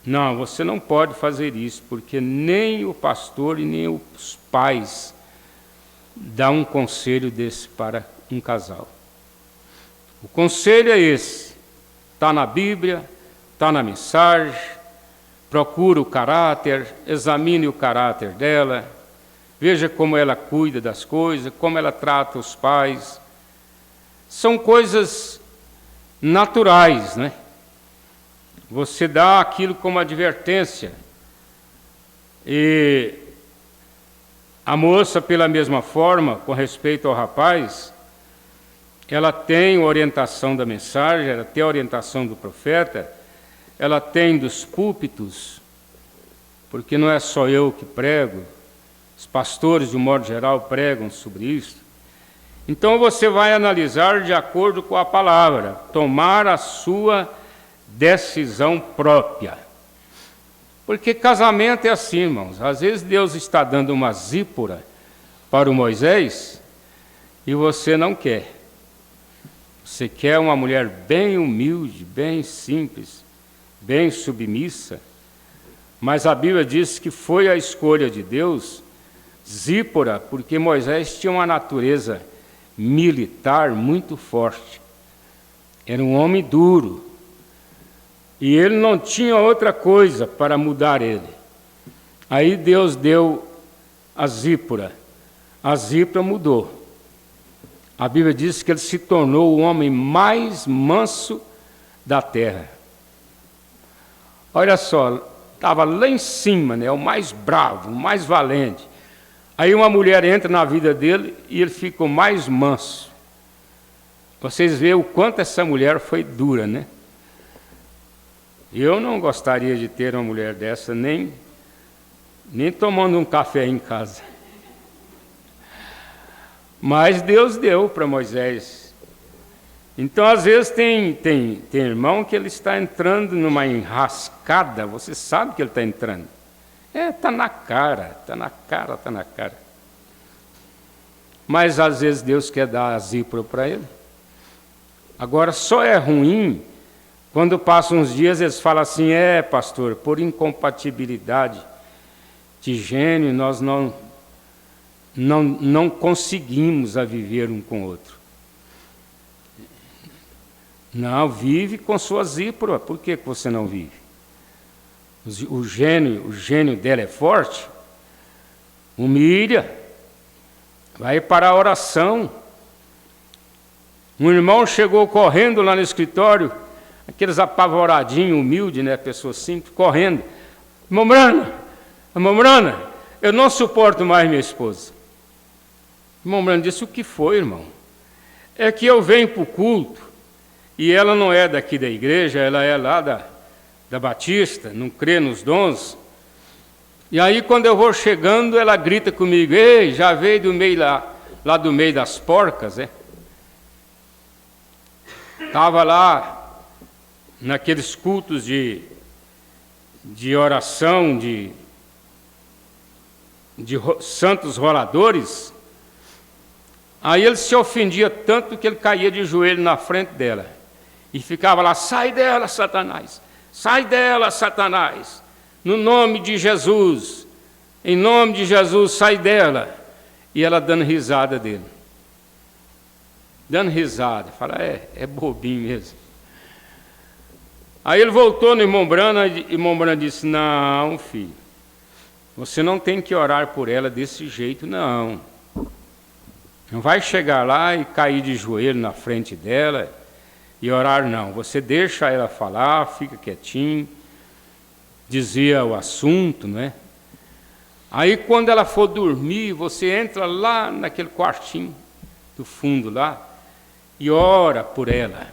E: Não, você não pode fazer isso, porque nem o pastor e nem os pais dão um conselho desse para um casal. O conselho é esse. Está na Bíblia, está na mensagem, procura o caráter, examine o caráter dela, veja como ela cuida das coisas, como ela trata os pais. São coisas naturais, né? Você dá aquilo como advertência. E a moça, pela mesma forma, com respeito ao rapaz, ela tem orientação da mensagem, ela tem a orientação do profeta, ela tem dos púlpitos, porque não é só eu que prego, os pastores, de um modo geral, pregam sobre isso. Então você vai analisar de acordo com a palavra, tomar a sua decisão própria. Porque casamento é assim, irmãos, às vezes Deus está dando uma zípora para o Moisés e você não quer. Você quer uma mulher bem humilde, bem simples, bem submissa, Mas a Bíblia diz que foi a escolha de Deus, Zípora, porque Moisés tinha uma natureza militar muito forte. Era um homem duro. E ele não tinha outra coisa para mudar ele. Aí Deus deu a Zípora. A Zípora mudou. A Bíblia diz que ele se tornou o homem mais manso da terra. Olha só, estava lá em cima, né, o mais bravo, o mais valente. Aí uma mulher entra na vida dele e ele fica o mais manso. Vocês veem o quanto essa mulher foi dura, né? Eu não gostaria de ter uma mulher dessa, nem tomando um café em casa. Mas Deus deu para Moisés. Então, às vezes, tem irmão que ele está entrando numa enrascada, você sabe que ele está entrando. Está na cara, está na cara, está na cara. Mas, às vezes, Deus quer dar a Zípora para ele. Agora, só é ruim quando passam uns dias eles falam assim, pastor, por incompatibilidade de gênio, nós não conseguimos a viver um com o outro. Não, vive com sua Zípora. Por que você não vive? O gênio dela é forte? Humilha. Vai para a oração. Um irmão chegou correndo lá no escritório, aqueles apavoradinhos, humildes, né, pessoas simples, correndo. Irmão Brana, eu não suporto mais minha esposa. Irmão Brana disse, o que foi, irmão? É que eu venho para o culto, e ela não é daqui da igreja, ela é lá da Batista, não crê nos dons. E aí, quando eu vou chegando, ela grita comigo, ei, já veio do meio lá do meio das porcas, Estava lá, naqueles cultos de oração, de santos roladores. Aí ele se ofendia tanto que ele caía de joelho na frente dela. E ficava lá, sai dela, Satanás, sai dela, Satanás, no nome de Jesus, em nome de Jesus, sai dela. E ela dando risada dele. Dando risada, fala, é bobinho mesmo. Aí ele voltou no irmão Brana, e irmão Brana disse, não, filho, você não tem que orar por ela desse jeito, não. Não vai chegar lá e cair de joelho na frente dela e orar, não. Você deixa ela falar, fica quietinho, dizia o assunto, né? Aí quando ela for dormir, você entra lá naquele quartinho do fundo lá e ora por ela,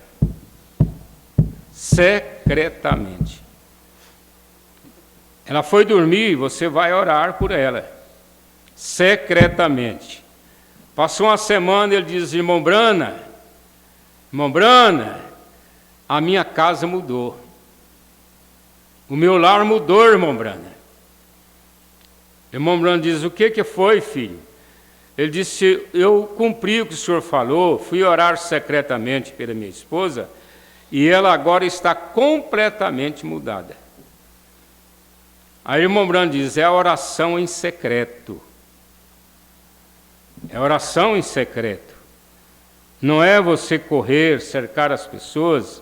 E: secretamente. Ela foi dormir, você vai orar por ela, secretamente. Passou uma semana, ele diz, irmão Brana, a minha casa mudou. O meu lar mudou, irmão Brana. Irmão Brana diz, o que foi, filho? Ele disse, eu cumpri o que o senhor falou, fui orar secretamente pela minha esposa, e ela agora está completamente mudada. Aí o irmão Brana diz, é a oração em secreto. É oração em secreto. Não é você correr, cercar as pessoas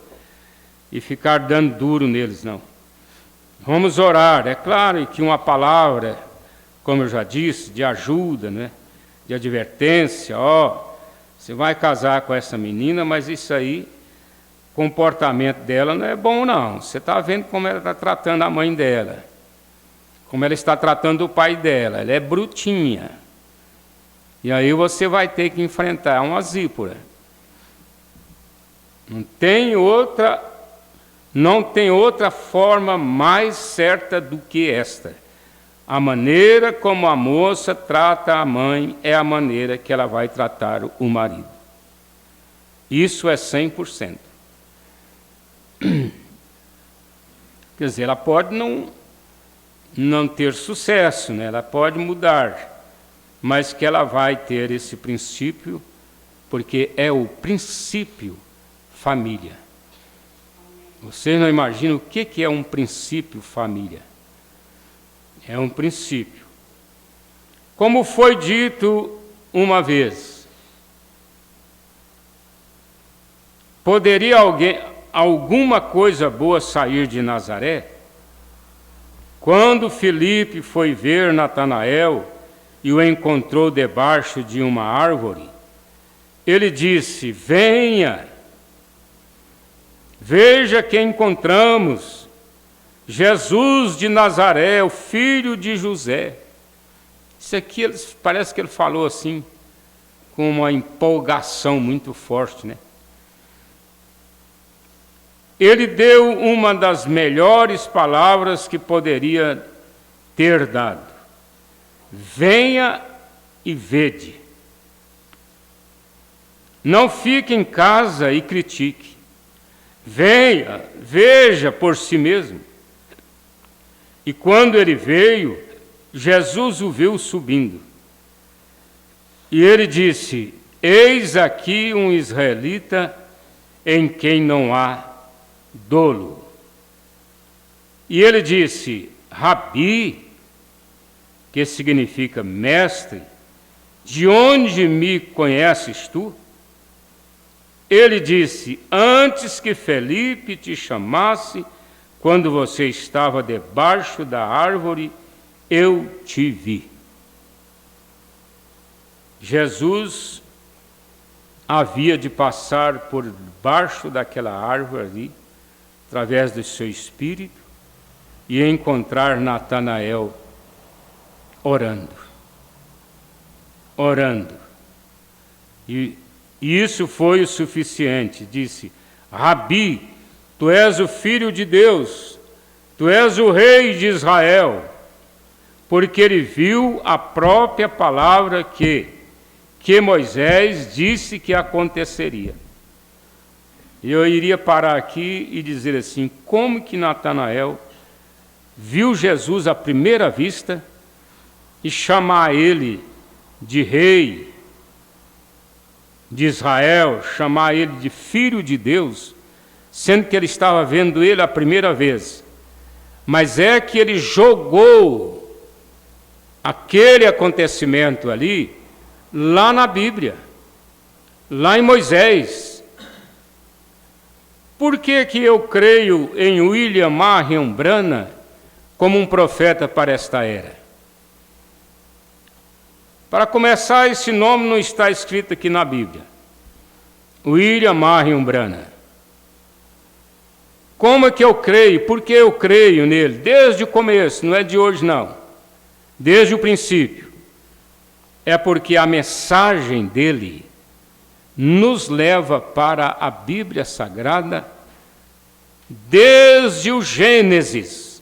E: e ficar dando duro neles, não. Vamos orar. É claro que uma palavra, como eu já disse, de ajuda, né? De advertência, você vai casar com essa menina, mas isso aí, o comportamento dela não é bom, não. Você está vendo como ela está tratando a mãe dela, como ela está tratando o pai dela, ela é brutinha. E aí você vai ter que enfrentar uma Zípora. Não tem outra forma mais certa do que esta. A maneira como a moça trata a mãe é a maneira que ela vai tratar o marido. Isso é 100%. Quer dizer, ela pode não ter sucesso, né? Ela pode mudar, mas que ela vai ter esse princípio, porque é o princípio família. Vocês não imaginam o que é um princípio família? É um princípio. Como foi dito uma vez, poderia alguma coisa boa sair de Nazaré? Quando Filipe foi ver Natanael e o encontrou debaixo de uma árvore, ele disse: venha, veja que encontramos, Jesus de Nazaré, o filho de José. Isso aqui parece que ele falou assim, com uma empolgação muito forte, né? Ele deu uma das melhores palavras que poderia ter dado: venha e vede. Não fique em casa e critique. Venha, veja por si mesmo. E quando ele veio, Jesus o viu subindo. E ele disse: eis aqui um israelita em quem não há dolo. E ele disse: Rabi, que significa mestre, de onde me conheces tu? Ele disse: antes que Felipe te chamasse, quando você estava debaixo da árvore, eu te vi. Jesus havia de passar por baixo daquela árvore ali, através do seu espírito, e encontrar Natanael orando. E isso foi o suficiente. Disse: Rabi, tu és o Filho de Deus, tu és o Rei de Israel, porque ele viu a própria palavra que Moisés disse que aconteceria. E eu iria parar aqui e dizer assim: como que Natanael viu Jesus à primeira vista e chamar ele de rei de Israel, chamar ele de filho de Deus, sendo que ele estava vendo ele a primeira vez. Mas é que ele jogou aquele acontecimento ali lá na Bíblia, lá em Moisés. Por que eu creio em William Marion Branham como um profeta para esta era? Para começar, esse nome não está escrito aqui na Bíblia. William Marion Branham. Como é que eu creio? Por que eu creio nele? Desde o começo, não é de hoje não. Desde o princípio. É porque a mensagem dele nos leva para a Bíblia Sagrada desde o Gênesis.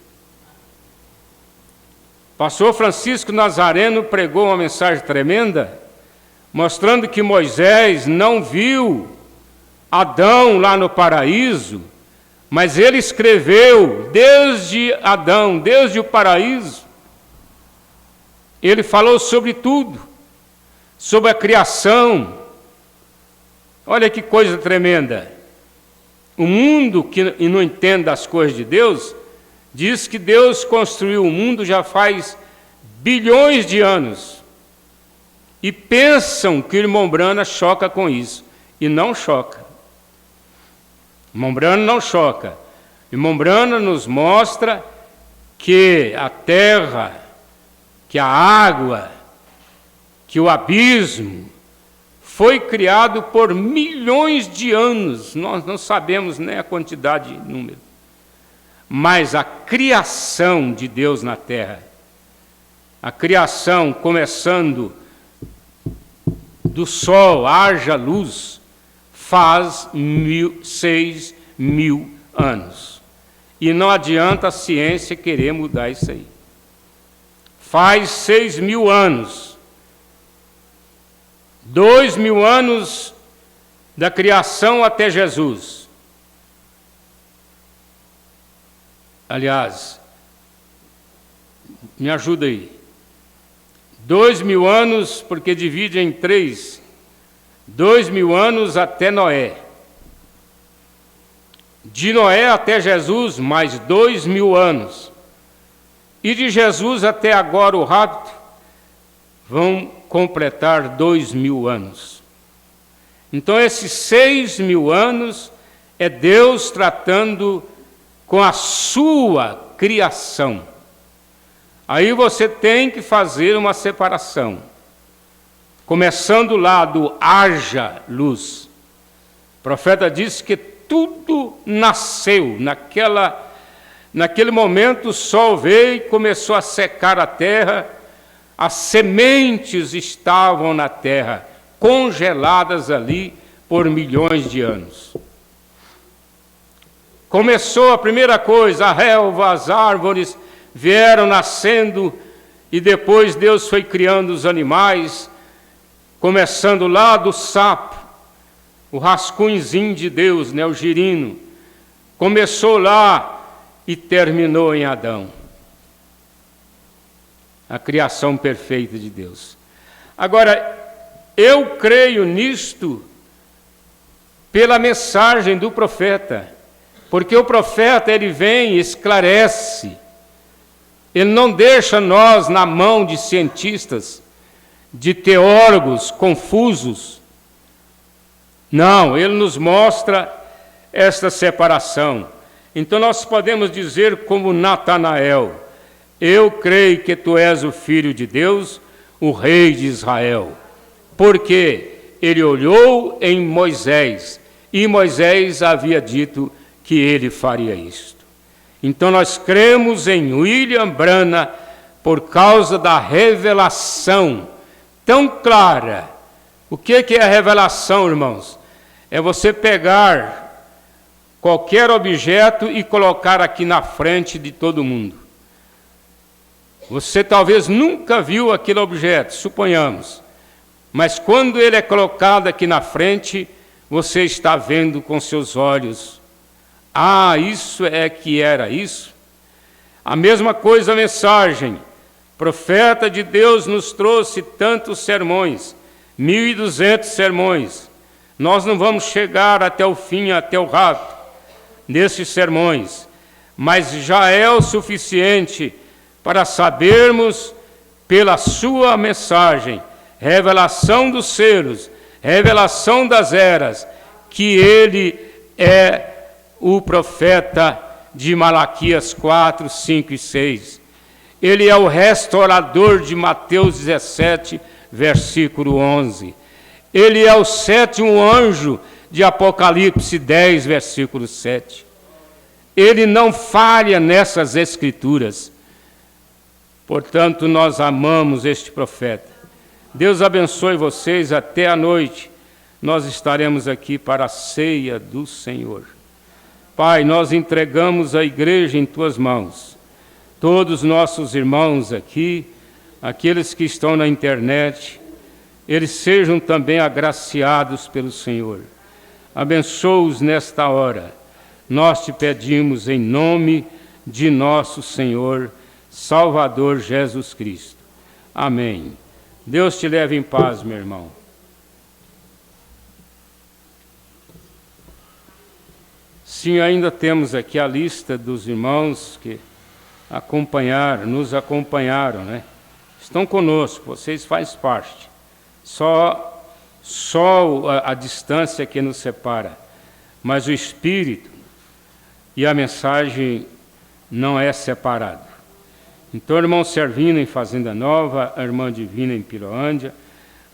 E: Pastor Francisco Nazareno pregou uma mensagem tremenda, mostrando que Moisés não viu Adão lá no paraíso, mas ele escreveu desde Adão, desde o paraíso. Ele falou sobre tudo, sobre a criação. Olha que coisa tremenda. O mundo que não entende as coisas de Deus, diz que Deus construiu o mundo já faz bilhões de anos. E pensam que o irmão Branham choca com isso. E não choca. O irmão Branham não choca. O irmão Branham nos mostra que a terra, que a água, que o abismo foi criado por milhões de anos. Nós não sabemos nem a quantidade de número. Mas a criação de Deus na terra, a criação começando do sol, haja luz, faz 6.000 anos. E não adianta a ciência querer mudar isso aí. Faz 6.000 anos. 2.000 anos da criação até Jesus. Aliás, me ajuda aí. 2.000 anos, porque divide em 3. 2.000 anos até Noé. De Noé até Jesus, mais 2.000 anos. E de Jesus até agora o rapto vão completar 2000 anos. Então esses 6000 anos é Deus tratando com a sua criação. Aí você tem que fazer uma separação. Começando lá do haja luz. O profeta disse que tudo nasceu. Naquele momento o sol veio e começou a secar a terra. As sementes estavam na terra, congeladas ali por milhões de anos. Começou a primeira coisa, a relva, as árvores vieram nascendo, e depois Deus foi criando os animais, começando lá do sapo, o rascunhozinho de Deus, né, o girino. Começou lá e terminou em Adão. A criação perfeita de Deus. Agora, eu creio nisto pela mensagem do profeta, porque o profeta, ele vem e esclarece. Ele não deixa nós na mão de cientistas, de teólogos confusos. Não, ele nos mostra esta separação. Então nós podemos dizer como Natanael: eu creio que tu és o Filho de Deus, o Rei de Israel. Porque ele olhou em Moisés, e Moisés havia dito que ele faria isto. Então nós cremos em William Branham por causa da revelação tão clara. O que é a revelação, irmãos? É você pegar qualquer objeto e colocar aqui na frente de todo mundo. Você talvez nunca viu aquele objeto, suponhamos, mas quando ele é colocado aqui na frente, você está vendo com seus olhos. Ah, isso é que era isso? A mesma coisa a mensagem. O profeta de Deus nos trouxe tantos sermões, 1.200 sermões. Nós não vamos chegar até o fim, até o rapto, nesses sermões, mas já é o suficiente para sabermos pela sua mensagem, revelação dos selos, revelação das eras, que ele é o profeta de Malaquias 4, 5 e 6. Ele é o restaurador de Mateus 17, versículo 11. Ele é o 7º anjo de Apocalipse 10, versículo 7. Ele não falha nessas escrituras. Portanto, nós amamos este profeta. Deus abençoe vocês. Até a noite nós estaremos aqui para a ceia do Senhor. Pai, nós entregamos a igreja em tuas mãos. Todos os nossos irmãos aqui, aqueles que estão na internet, eles sejam também agraciados pelo Senhor. Abençoa-os nesta hora. Nós te pedimos em nome de nosso Senhor, Salvador Jesus Cristo. Amém. Deus te leve em paz, meu irmão. Sim, ainda temos aqui a lista dos irmãos que nos acompanharam, né? Estão conosco, vocês fazem parte. Só a distância que nos separa, mas o Espírito e a mensagem não é separado. Então, irmão Servino em Fazenda Nova, a irmã Divina em Piroândia,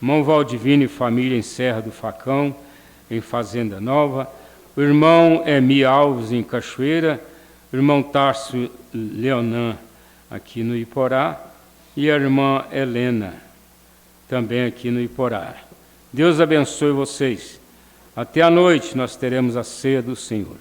E: irmão Valdivino e família em Serra do Facão, em Fazenda Nova, o irmão Emi Alves em Cachoeira, o irmão Tarso Leonan aqui no Iporá, e a irmã Helena também aqui no Iporá. Deus abençoe vocês. Até a noite nós teremos a ceia do Senhor.